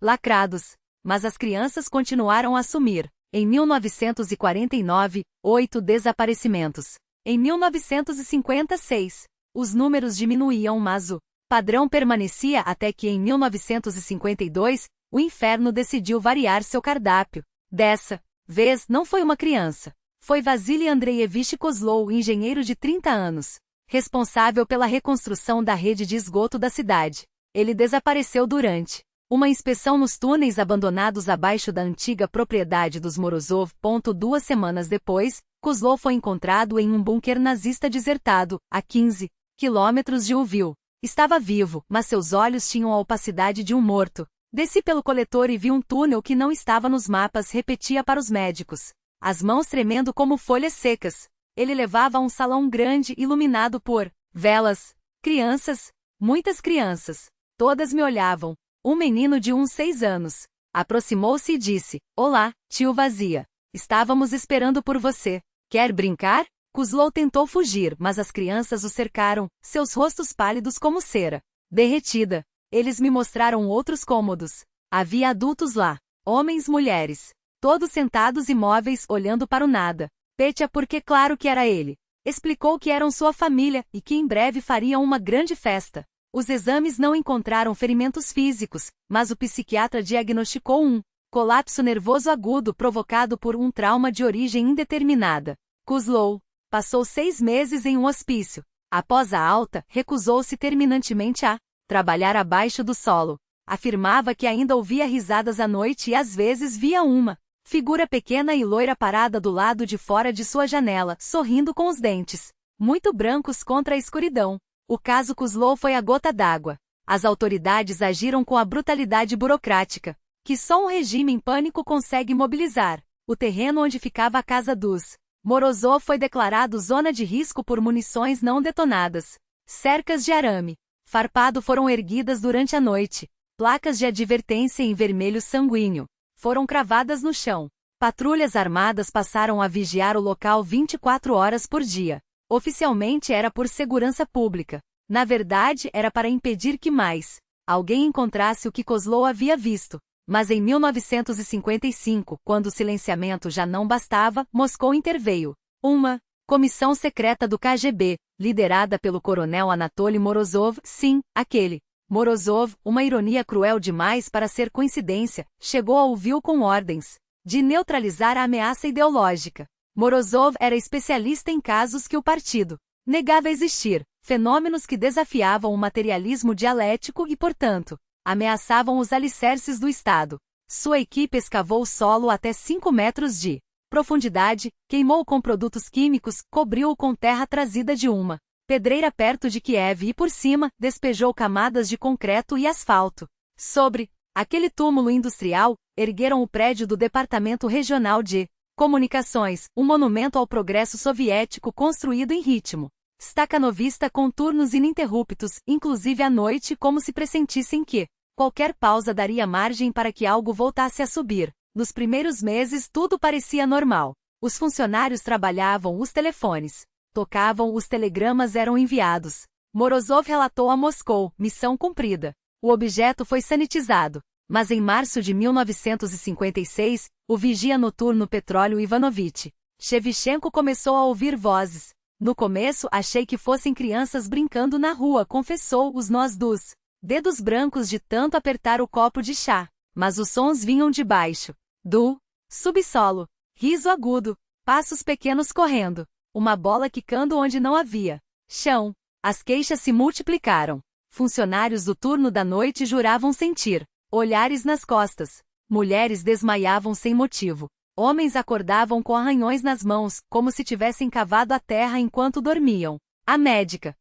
A: lacrados, mas as crianças continuaram a sumir. Em 1949, 8 desaparecimentos. Em 1956, os números diminuíam, mas o padrão permanecia até que em 1952, o inferno decidiu variar seu cardápio. Dessa vez, não foi uma criança. Foi Vasily Andreevich Kozlov, engenheiro de 30 anos, responsável pela reconstrução da rede de esgoto da cidade. Ele desapareceu durante uma inspeção nos túneis abandonados abaixo da antiga propriedade dos Morozov. 2 semanas depois, Kozlov foi encontrado em um bunker nazista desertado, a 15 quilômetros de Uvil. Estava vivo, mas seus olhos tinham a opacidade de um morto. Desci pelo coletor e vi um túnel que não estava nos mapas, repetia para os médicos, as mãos tremendo como folhas secas. Ele levava a um salão grande iluminado por velas. Crianças, muitas crianças. Todas me olhavam. Um menino de uns 6 anos aproximou-se e disse: "Olá, tio Vazia. Estávamos esperando por você. Quer brincar?" Kozlov tentou fugir, mas as crianças o cercaram, seus rostos pálidos como cera derretida. Eles me mostraram outros cômodos. Havia adultos lá, homens, mulheres, todos sentados imóveis, olhando para o nada. Petya, porque claro que era ele. Explicou que eram sua família e que em breve fariam uma grande festa. Os exames não encontraram ferimentos físicos, mas o psiquiatra diagnosticou um colapso nervoso agudo provocado por um trauma de origem indeterminada. Kozlov passou 6 meses em um hospício. Após a alta, recusou-se terminantemente a trabalhar abaixo do solo. Afirmava que ainda ouvia risadas à noite e às vezes via uma figura pequena e loira parada do lado de fora de sua janela, sorrindo com os dentes muito brancos contra a escuridão. O caso Kozlov foi a gota d'água. As autoridades agiram com a brutalidade burocrática que só um regime em pânico consegue mobilizar. O terreno onde ficava a casa dos Morozov foi declarado zona de risco por munições não detonadas. Cercas de arame farpado foram erguidas durante a noite. Placas de advertência em vermelho sanguíneo foram cravadas no chão. Patrulhas armadas passaram a vigiar o local 24 horas por dia. Oficialmente era por segurança pública. Na verdade, era para impedir que mais alguém encontrasse o que Kozlov havia visto. Mas em 1955, quando o silenciamento já não bastava, Moscou interveio. Uma comissão secreta do KGB, liderada pelo coronel Anatoly Morozov, sim, aquele Morozov, uma ironia cruel demais para ser coincidência, chegou a ouvi-lo com ordens de neutralizar a ameaça ideológica. Morozov era especialista em casos que o partido negava existir, fenômenos que desafiavam o materialismo dialético e, portanto, ameaçavam os alicerces do Estado. Sua equipe escavou o solo até 5 metros de profundidade, queimou-o com produtos químicos, cobriu-o com terra trazida de uma pedreira perto de Kiev e, por cima, despejou camadas de concreto e asfalto. Sobre aquele túmulo industrial, ergueram o prédio do Departamento Regional de Comunicações, um monumento ao progresso soviético construído em ritmo staccanovista com turnos ininterruptos, inclusive à noite, como se pressentissem que qualquer pausa daria margem para que algo voltasse a subir. Nos primeiros meses tudo parecia normal. Os funcionários trabalhavam, os telefones tocavam, os telegramas eram enviados. Morozov relatou a Moscou, missão cumprida. O objeto foi sanitizado. Mas em março de 1956, o vigia noturno Petróleo Ivanovich Shevchenko começou a ouvir vozes. No começo achei que fossem crianças brincando na rua, confessou, os nós dos dedos brancos de tanto apertar o copo de chá. Mas os sons vinham de baixo do subsolo. Riso agudo, passos pequenos correndo, uma bola quicando onde não havia chão. As queixas se multiplicaram. Funcionários do turno da noite juravam sentir olhares nas costas. Mulheres desmaiavam sem motivo. Homens acordavam com arranhões nas mãos, como se tivessem cavado a terra enquanto dormiam. A médica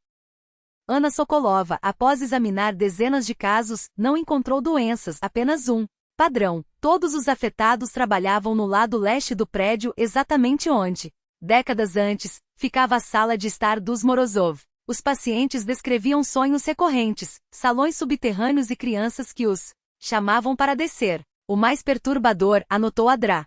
A: Anna Sokolova, após examinar dezenas de casos, não encontrou doenças, apenas um padrão. Todos os afetados trabalhavam no lado leste do prédio, exatamente onde, décadas antes, ficava a sala de estar dos Morozov. Os pacientes descreviam sonhos recorrentes, salões subterrâneos e crianças que os chamavam para descer. O mais perturbador, anotou Adra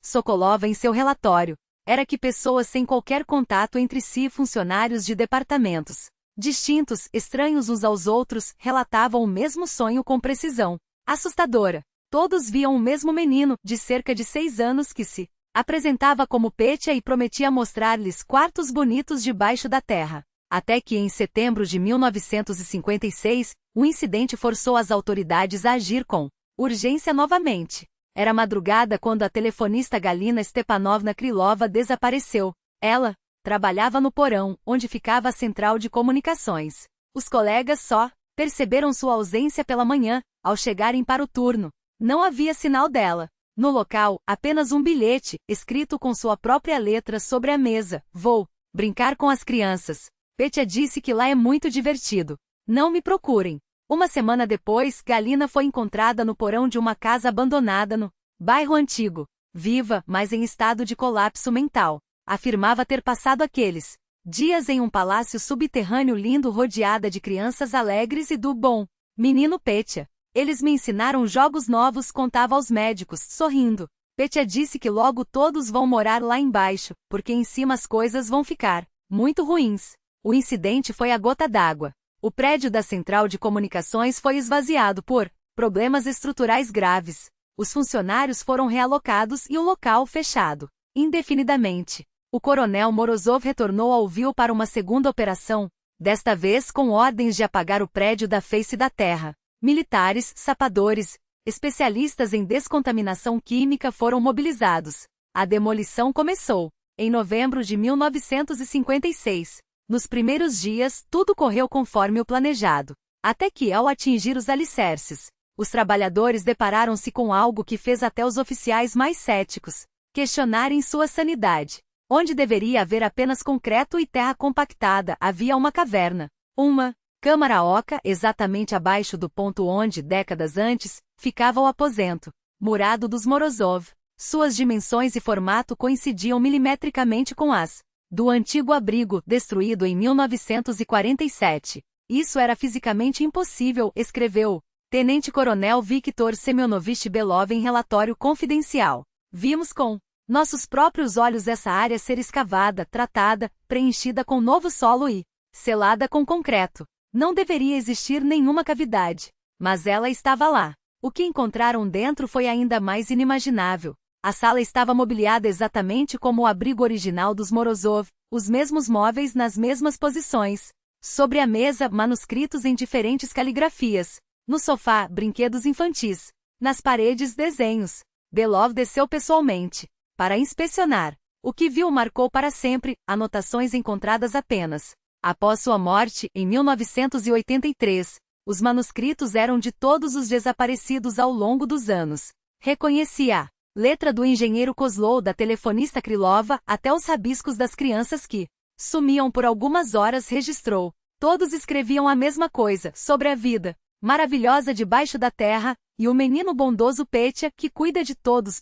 A: Sokolova em seu relatório, era que pessoas sem qualquer contato entre si, funcionários de departamentos distintos, estranhos uns aos outros, relatavam o mesmo sonho com precisão assustadora. Todos viam o mesmo menino, de cerca de 6 anos, que se apresentava como Petya e prometia mostrar-lhes quartos bonitos debaixo da terra. Até que em setembro de 1956, um incidente forçou as autoridades a agir com urgência novamente. Era madrugada quando a telefonista Galina Stepanovna Krylova desapareceu. Ela trabalhava no porão, onde ficava a central de comunicações. Os colegas só perceberam sua ausência pela manhã, ao chegarem para o turno. Não havia sinal dela. No local, apenas um bilhete, escrito com sua própria letra sobre a mesa. Vou brincar com as crianças. Petya disse que lá é muito divertido. Não me procurem. Uma semana depois, Galina foi encontrada no porão de uma casa abandonada no bairro Antigo. Viva, mas em estado de colapso mental. Afirmava ter passado aqueles dias em um palácio subterrâneo lindo rodeada de crianças alegres e do bom menino Petya. Eles me ensinaram jogos novos, contava aos médicos, sorrindo. Petya disse que logo todos vão morar lá embaixo, porque em cima as coisas vão ficar muito ruins. O incidente foi a gota d'água. O prédio da central de comunicações foi esvaziado por problemas estruturais graves. Os funcionários foram realocados e o local fechado indefinidamente. O coronel Morozov retornou ao Vil para uma segunda operação, desta vez com ordens de apagar o prédio da face da terra. Militares, sapadores, especialistas em descontaminação química foram mobilizados. A demolição começou em novembro de 1956. Nos primeiros dias, tudo correu conforme o planejado. Até que, ao atingir os alicerces, os trabalhadores depararam-se com algo que fez até os oficiais mais céticos questionarem sua sanidade. Onde deveria haver apenas concreto e terra compactada, havia uma caverna. Uma câmara oca exatamente abaixo do ponto onde, décadas antes, ficava o aposento murado dos Morozov. Suas dimensões e formato coincidiam milimetricamente com as do antigo abrigo, destruído em 1947. Isso era fisicamente impossível, escreveu Tenente-Coronel Viktor Semyonovich Belov em relatório confidencial. Vimos com nossos próprios olhos essa área ser escavada, tratada, preenchida com novo solo e selada com concreto. Não deveria existir nenhuma cavidade, mas ela estava lá. O que encontraram dentro foi ainda mais inimaginável. A sala estava mobiliada exatamente como o abrigo original dos Morozov, os mesmos móveis nas mesmas posições. Sobre a mesa, manuscritos em diferentes caligrafias. No sofá, brinquedos infantis. Nas paredes, desenhos. Belov desceu pessoalmente para inspecionar. O que viu marcou para sempre, anotações encontradas apenas após sua morte, em 1983. Os manuscritos eram de todos os desaparecidos ao longo dos anos. Reconhecia a letra do engenheiro Kozlov, da telefonista Krylova, até os rabiscos das crianças que sumiam por algumas horas registrou. Todos escreviam a mesma coisa, sobre a vida maravilhosa debaixo da terra, e o menino bondoso Petya, que cuida de todos.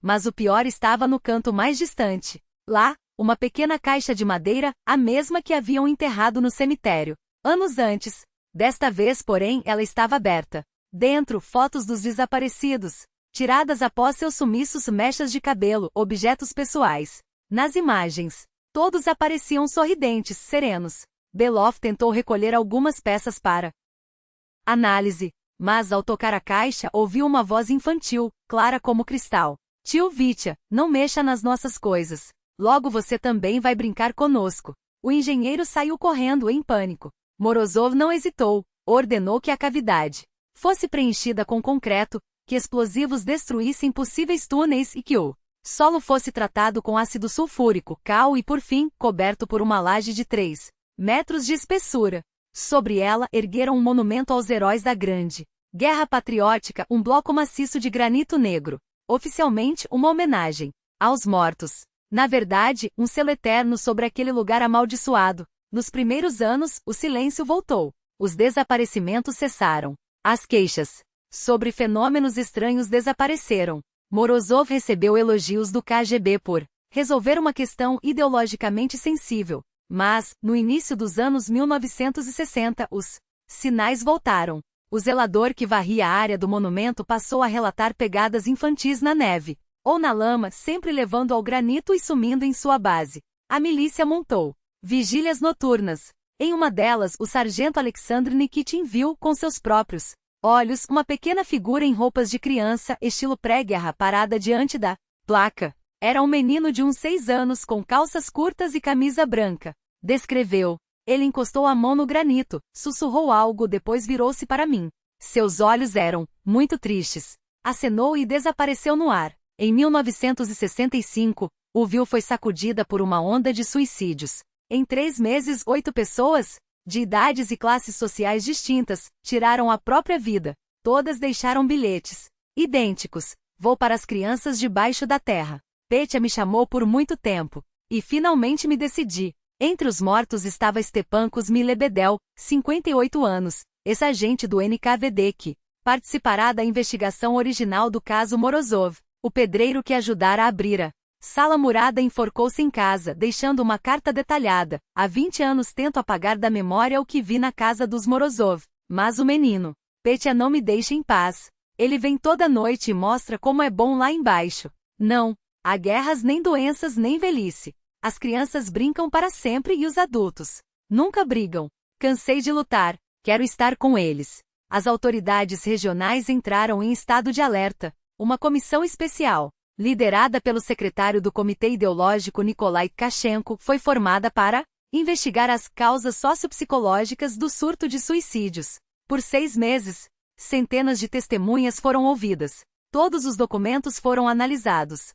A: Mas o pior estava no canto mais distante. Lá, uma pequena caixa de madeira, a mesma que haviam enterrado no cemitério anos antes. Desta vez, porém, ela estava aberta. Dentro, fotos dos desaparecidos, tiradas após seus sumiços, mechas de cabelo, objetos pessoais. Nas imagens, todos apareciam sorridentes, serenos. Belov tentou recolher algumas peças para análise, mas ao tocar a caixa ouviu uma voz infantil, clara como cristal. Tio Vitya, não mexa nas nossas coisas. Logo você também vai brincar conosco. O engenheiro saiu correndo em pânico. Morozov não hesitou, ordenou que a cavidade fosse preenchida com concreto, que explosivos destruíssem possíveis túneis e que o solo fosse tratado com ácido sulfúrico, cal e, por fim, coberto por uma laje de 3 metros de espessura. Sobre ela ergueram um monumento aos heróis da Grande Guerra Patriótica, um bloco maciço de granito negro. Oficialmente, uma homenagem aos mortos. Na verdade, um selo eterno sobre aquele lugar amaldiçoado. Nos primeiros anos, o silêncio voltou. Os desaparecimentos cessaram. As queixas sobre fenômenos estranhos desapareceram. Morozov recebeu elogios do KGB por resolver uma questão ideologicamente sensível. Mas, no início dos anos 1960, os sinais voltaram. O zelador que varria a área do monumento passou a relatar pegadas infantis na neve, ou na lama, sempre levando ao granito e sumindo em sua base. A milícia montou vigílias noturnas. Em uma delas, o sargento Alexandre Nikitin viu, com seus próprios olhos, uma pequena figura em roupas de criança, estilo pré-guerra, parada diante da placa. Era um menino de uns 6 anos com calças curtas e camisa branca. Descreveu. Ele encostou a mão no granito, sussurrou algo, depois virou-se para mim. Seus olhos eram muito tristes. Acenou e desapareceu no ar. Em 1965, o Vil foi sacudida por uma onda de suicídios. Em 3 meses, 8 pessoas, de idades e classes sociais distintas, tiraram a própria vida. Todas deixaram bilhetes idênticos. Vou para as crianças debaixo da terra. Petya me chamou por muito tempo. E finalmente me decidi. Entre os mortos estava Stepan Kuzmi-Lebedel, 58 anos, ex-agente do NKVD que participará da investigação original do caso Morozov. O pedreiro que ajudara a abrir a sala murada enforcou-se em casa, deixando uma carta detalhada. Há 20 anos tento apagar da memória o que vi na casa dos Morozov. Mas o menino Petya não me deixa em paz. Ele vem toda noite e mostra como é bom lá embaixo. Não há guerras, nem doenças, nem velhice. As crianças brincam para sempre e os adultos nunca brigam. Cansei de lutar. Quero estar com eles. As autoridades regionais entraram em estado de alerta. Uma comissão especial, liderada pelo secretário do Comitê Ideológico Nikolai Tkachenko, foi formada para investigar as causas sociopsicológicas do surto de suicídios. Por 6 meses, centenas de testemunhas foram ouvidas. Todos os documentos foram analisados.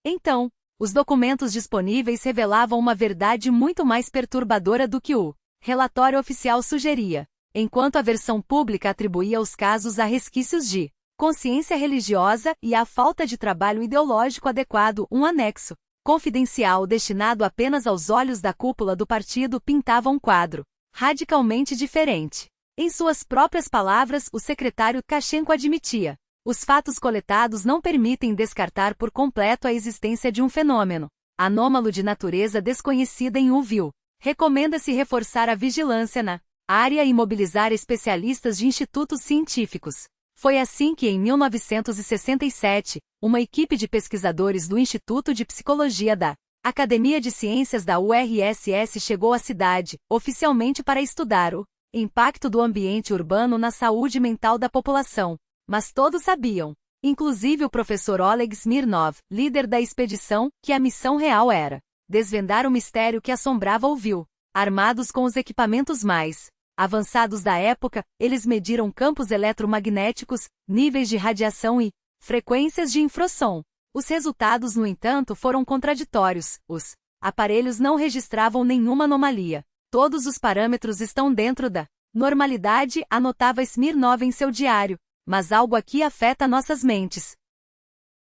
A: Então, os documentos disponíveis revelavam uma verdade muito mais perturbadora do que o relatório oficial sugeria. Enquanto a versão pública atribuía os casos a resquícios de consciência religiosa e à falta de trabalho ideológico adequado, um anexo confidencial destinado apenas aos olhos da cúpula do partido pintava um quadro radicalmente diferente. Em suas próprias palavras, o secretário Kachenko admitia: os fatos coletados não permitem descartar por completo a existência de um fenômeno anômalo de natureza desconhecida em Uville. Recomenda-se reforçar a vigilância na área e mobilizar especialistas de institutos científicos. Foi assim que, em 1967, uma equipe de pesquisadores do Instituto de Psicologia da Academia de Ciências da URSS chegou à cidade, oficialmente para estudar o impacto do ambiente urbano na saúde mental da população. Mas todos sabiam, inclusive o professor Oleg Smirnov, líder da expedição, que a missão real era desvendar o mistério que assombrava Uville. Armados com os equipamentos mais avançados da época, eles mediram campos eletromagnéticos, níveis de radiação e frequências de infrassom. Os resultados, no entanto, foram contraditórios. Os aparelhos não registravam nenhuma anomalia. Todos os parâmetros estão dentro da normalidade, anotava Smirnov em seu diário. Mas algo aqui afeta nossas mentes.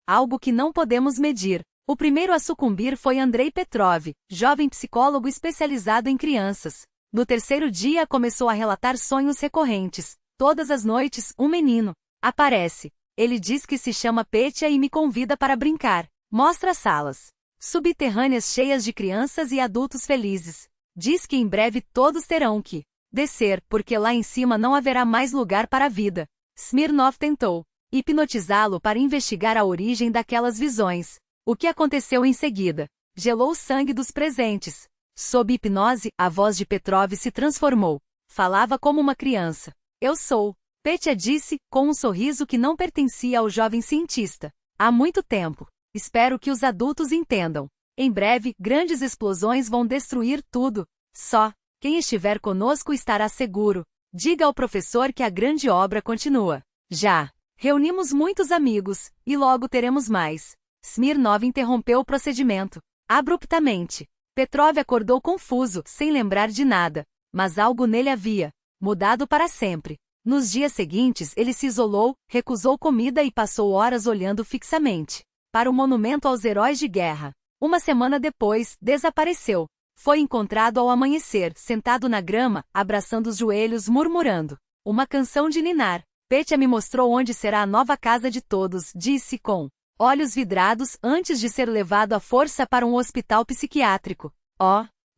A: Algo que não podemos medir. O primeiro a sucumbir foi Andrei Petrov, jovem psicólogo especializado em crianças. No terceiro dia começou a relatar sonhos recorrentes. Todas as noites, um menino aparece. Ele diz que se chama Petya e me convida para brincar. Mostra salas subterrâneas cheias de crianças e adultos felizes. Diz que em breve todos terão que descer, porque lá em cima não haverá mais lugar para a vida. Smirnov tentou hipnotizá-lo para investigar a origem daquelas visões. O que aconteceu em seguida? Gelou o sangue dos presentes. Sob hipnose, a voz de Petrov se transformou. Falava como uma criança. Eu sou. Petya disse, com um sorriso que não pertencia ao jovem cientista. Há muito tempo. Espero que os adultos entendam. Em breve, grandes explosões vão destruir tudo. Só quem estiver conosco estará seguro. Diga ao professor que a grande obra continua. Já reunimos muitos amigos, e logo teremos mais. Smirnov interrompeu o procedimento abruptamente. Petrov acordou confuso, sem lembrar de nada. Mas algo nele havia mudado para sempre. Nos dias seguintes ele se isolou, recusou comida e passou horas olhando fixamente para o monumento aos heróis de guerra. Uma semana depois, desapareceu. Foi encontrado ao amanhecer, sentado na grama, abraçando os joelhos, murmurando uma canção de ninar. Petya me mostrou onde será a nova casa de todos, disse com olhos vidrados, antes de ser levado à força para um hospital psiquiátrico.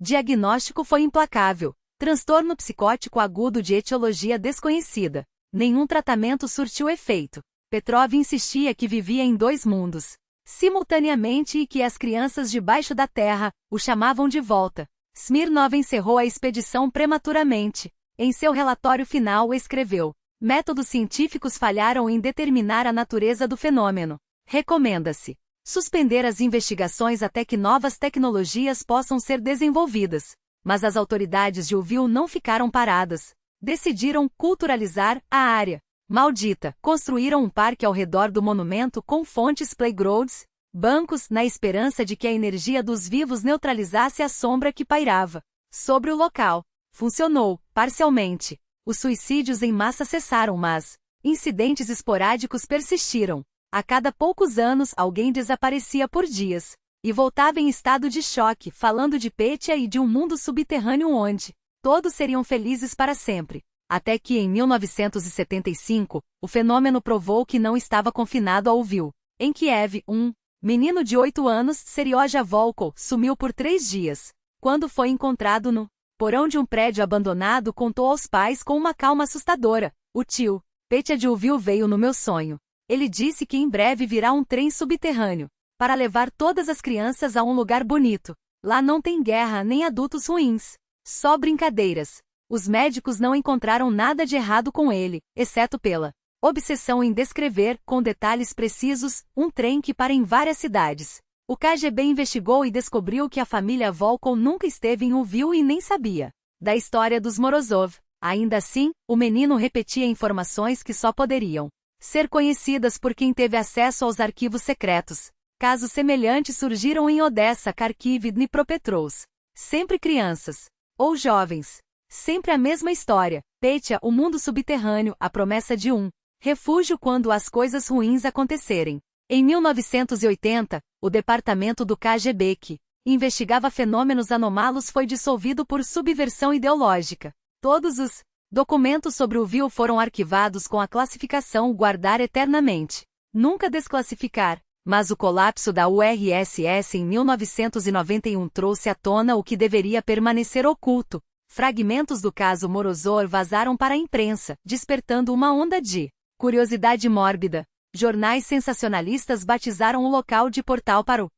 A: Diagnóstico foi implacável. Transtorno psicótico agudo de etiologia desconhecida. Nenhum tratamento surtiu efeito. Petrov insistia que vivia em 2 mundos simultaneamente e que as crianças debaixo da terra o chamavam de volta. Smirnov encerrou a expedição prematuramente. Em seu relatório final escreveu: métodos científicos falharam em determinar a natureza do fenômeno. Recomenda-se suspender as investigações até que novas tecnologias possam ser desenvolvidas. Mas as autoridades de Uville não ficaram paradas. Decidiram culturalizar a área. Maldita, construíram um parque ao redor do monumento com fontes, playgrounds, bancos, na esperança de que a energia dos vivos neutralizasse a sombra que pairava sobre o local. Funcionou, parcialmente. Os suicídios em massa cessaram, mas incidentes esporádicos persistiram. A cada poucos anos, alguém desaparecia por dias e voltava em estado de choque, falando de Petya e de um mundo subterrâneo onde todos seriam felizes para sempre. Até que, em 1975, o fenômeno provou que não estava confinado a Uville. Em Kiev, um menino de 8 anos, Serioja Volkov, sumiu por 3 dias. Quando foi encontrado no porão de um prédio abandonado, contou aos pais com uma calma assustadora: o tio Petya de Uville veio no meu sonho. Ele disse que em breve virá um trem subterrâneo para levar todas as crianças a um lugar bonito. Lá não tem guerra nem adultos ruins. Só brincadeiras. Os médicos não encontraram nada de errado com ele, exceto pela obsessão em descrever, com detalhes precisos, um trem que para em várias cidades. O KGB investigou e descobriu que a família Volkov nunca esteve em Lviv e nem sabia da história dos Morozov. Ainda assim, o menino repetia informações que só poderiam ser conhecidas por quem teve acesso aos arquivos secretos. Casos semelhantes surgiram em Odessa, Kharkiv e Dnipropetrovsk. Sempre crianças ou jovens. Sempre a mesma história. Petya, o mundo subterrâneo, a promessa de um refúgio quando as coisas ruins acontecerem. Em 1980, o departamento do KGB que investigava fenômenos anômalos foi dissolvido por subversão ideológica. Todos os documentos sobre o Lviv foram arquivados com a classificação guardar eternamente. Nunca desclassificar. Mas o colapso da URSS em 1991 trouxe à tona o que deveria permanecer oculto. Fragmentos do caso Morozov vazaram para a imprensa, despertando uma onda de curiosidade mórbida. Jornais sensacionalistas batizaram o local de portal para o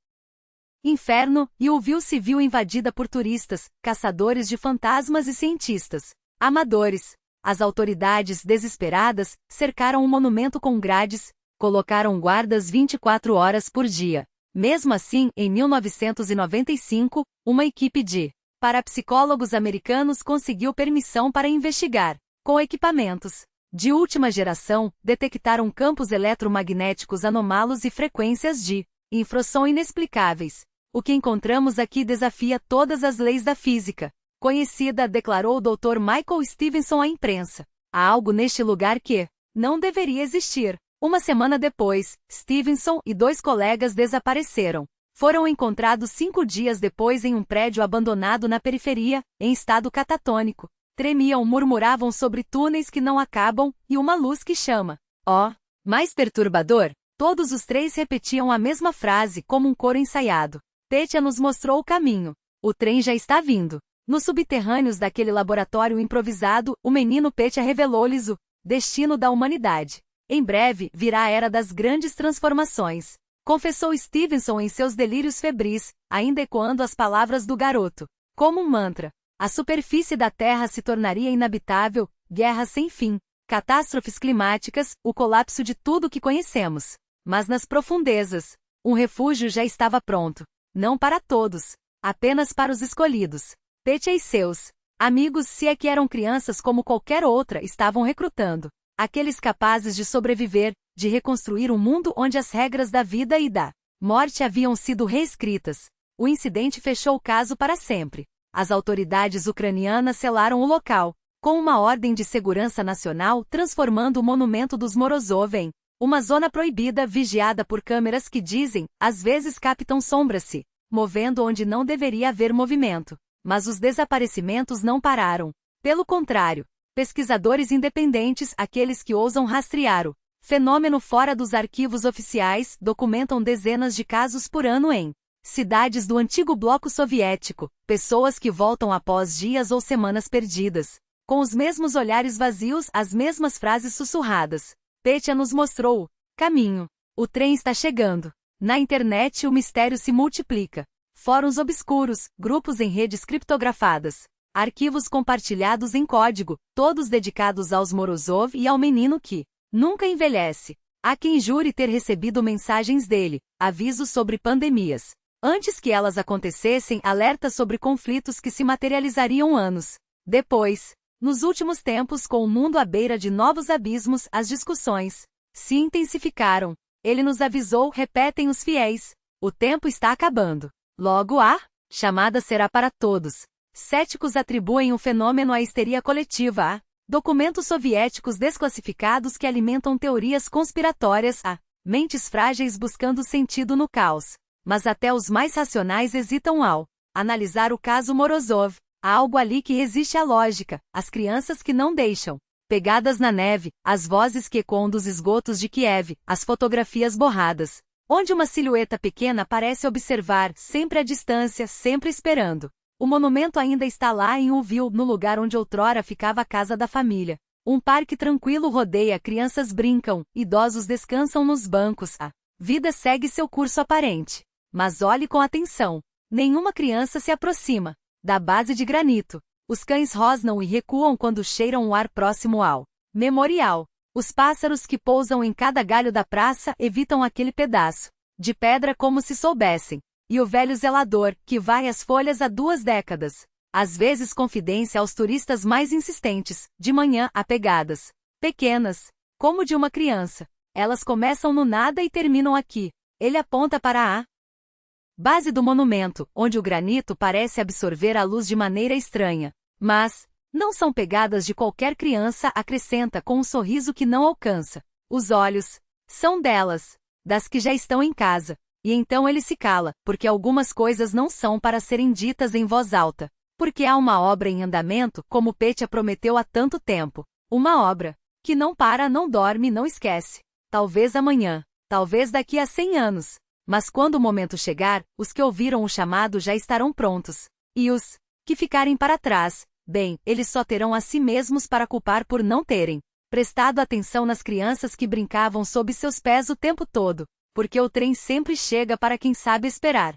A: inferno, e o Lviv se viu invadida por turistas, caçadores de fantasmas e cientistas amadores. As autoridades, desesperadas, cercaram o monumento com grades, colocaram guardas 24 horas por dia. Mesmo assim, em 1995, uma equipe de parapsicólogos americanos conseguiu permissão para investigar. Com equipamentos de última geração, detectaram campos eletromagnéticos anômalos e frequências de infrasom inexplicáveis. O que encontramos aqui desafia todas as leis da física conhecida, declarou o Dr. Michael Stevenson à imprensa. Há algo neste lugar que não deveria existir. Uma semana depois, Stevenson e 2 colegas desapareceram. Foram encontrados 5 dias depois em um prédio abandonado na periferia, em estado catatônico. Tremiam, murmuravam sobre túneis que não acabam, e uma luz que chama. Oh! Mais perturbador? Todos os 3 repetiam a mesma frase como um coro ensaiado. Petya nos mostrou o caminho. O trem já está vindo. Nos subterrâneos daquele laboratório improvisado, o menino Petya revelou-lhes o destino da humanidade. Em breve, virá a era das grandes transformações, confessou Stevenson em seus delírios febris, ainda ecoando as palavras do garoto. Como um mantra, a superfície da Terra se tornaria inabitável, guerras sem fim, catástrofes climáticas, o colapso de tudo que conhecemos. Mas nas profundezas, um refúgio já estava pronto. Não para todos, apenas para os escolhidos. Petya e seus amigos, se é que eram crianças como qualquer outra, estavam recrutando aqueles capazes de sobreviver, de reconstruir um mundo onde as regras da vida e da morte haviam sido reescritas. O incidente fechou o caso para sempre. As autoridades ucranianas selaram o local, com uma ordem de segurança nacional, transformando o monumento dos Morozov em uma zona proibida vigiada por câmeras que dizem, às vezes captam sombras se movendo onde não deveria haver movimento. Mas os desaparecimentos não pararam. Pelo contrário, pesquisadores independentes, aqueles que ousam rastrear o fenômeno fora dos arquivos oficiais, documentam dezenas de casos por ano em cidades do antigo bloco soviético, pessoas que voltam após dias ou semanas perdidas, com os mesmos olhares vazios, as mesmas frases sussurradas. Petya nos mostrou o caminho. O trem está chegando. Na internet o mistério se multiplica. Fóruns obscuros, grupos em redes criptografadas, arquivos compartilhados em código, todos dedicados aos Morozov e ao menino que nunca envelhece. Há quem jure ter recebido mensagens dele, avisos sobre pandemias. Antes que elas acontecessem, alertas sobre conflitos que se materializariam anos depois. Nos últimos tempos, com o mundo à beira de novos abismos, as discussões se intensificaram. Ele nos avisou, repetem os fiéis. O tempo está acabando. Logo a chamada será para todos. Céticos atribuem o fenômeno à histeria coletiva, a documentos soviéticos desclassificados que alimentam teorias conspiratórias, a mentes frágeis buscando sentido no caos. Mas até os mais racionais hesitam ao analisar o caso Morozov. Há algo ali que resiste à lógica, as crianças que não deixam. Pegadas na neve, as vozes que ecoam dos esgotos de Kiev, as fotografias borradas. Onde uma silhueta pequena parece observar, sempre à distância, sempre esperando. O monumento ainda está lá em Lviv, no lugar onde outrora ficava a casa da família. Um parque tranquilo rodeia, crianças brincam, idosos descansam nos bancos. A vida segue seu curso aparente. Mas olhe com atenção. Nenhuma criança se aproxima da base de granito. Os cães rosnam e recuam quando cheiram o ar próximo ao memorial. Os pássaros que pousam em cada galho da praça evitam aquele pedaço de pedra como se soubessem. E o velho zelador, que vai às folhas há 2 décadas. Às vezes confidência aos turistas mais insistentes, de manhã há pegadas. Pequenas, como de uma criança. Elas começam no nada e terminam aqui. Ele aponta para a base do monumento, onde o granito parece absorver a luz de maneira estranha. Mas, não são pegadas de qualquer criança, acrescenta com um sorriso que não alcança. Os olhos são delas, das que já estão em casa. E então ele se cala, porque algumas coisas não são para serem ditas em voz alta. Porque há uma obra em andamento, como Petya prometeu há tanto tempo. Uma obra que não para, não dorme, não esquece. Talvez amanhã, talvez daqui a 100 anos. Mas quando o momento chegar, os que ouviram o chamado já estarão prontos. E os que ficarem para trás, bem, eles só terão a si mesmos para culpar por não terem prestado atenção nas crianças que brincavam sob seus pés o tempo todo. Porque o trem sempre chega para quem sabe esperar.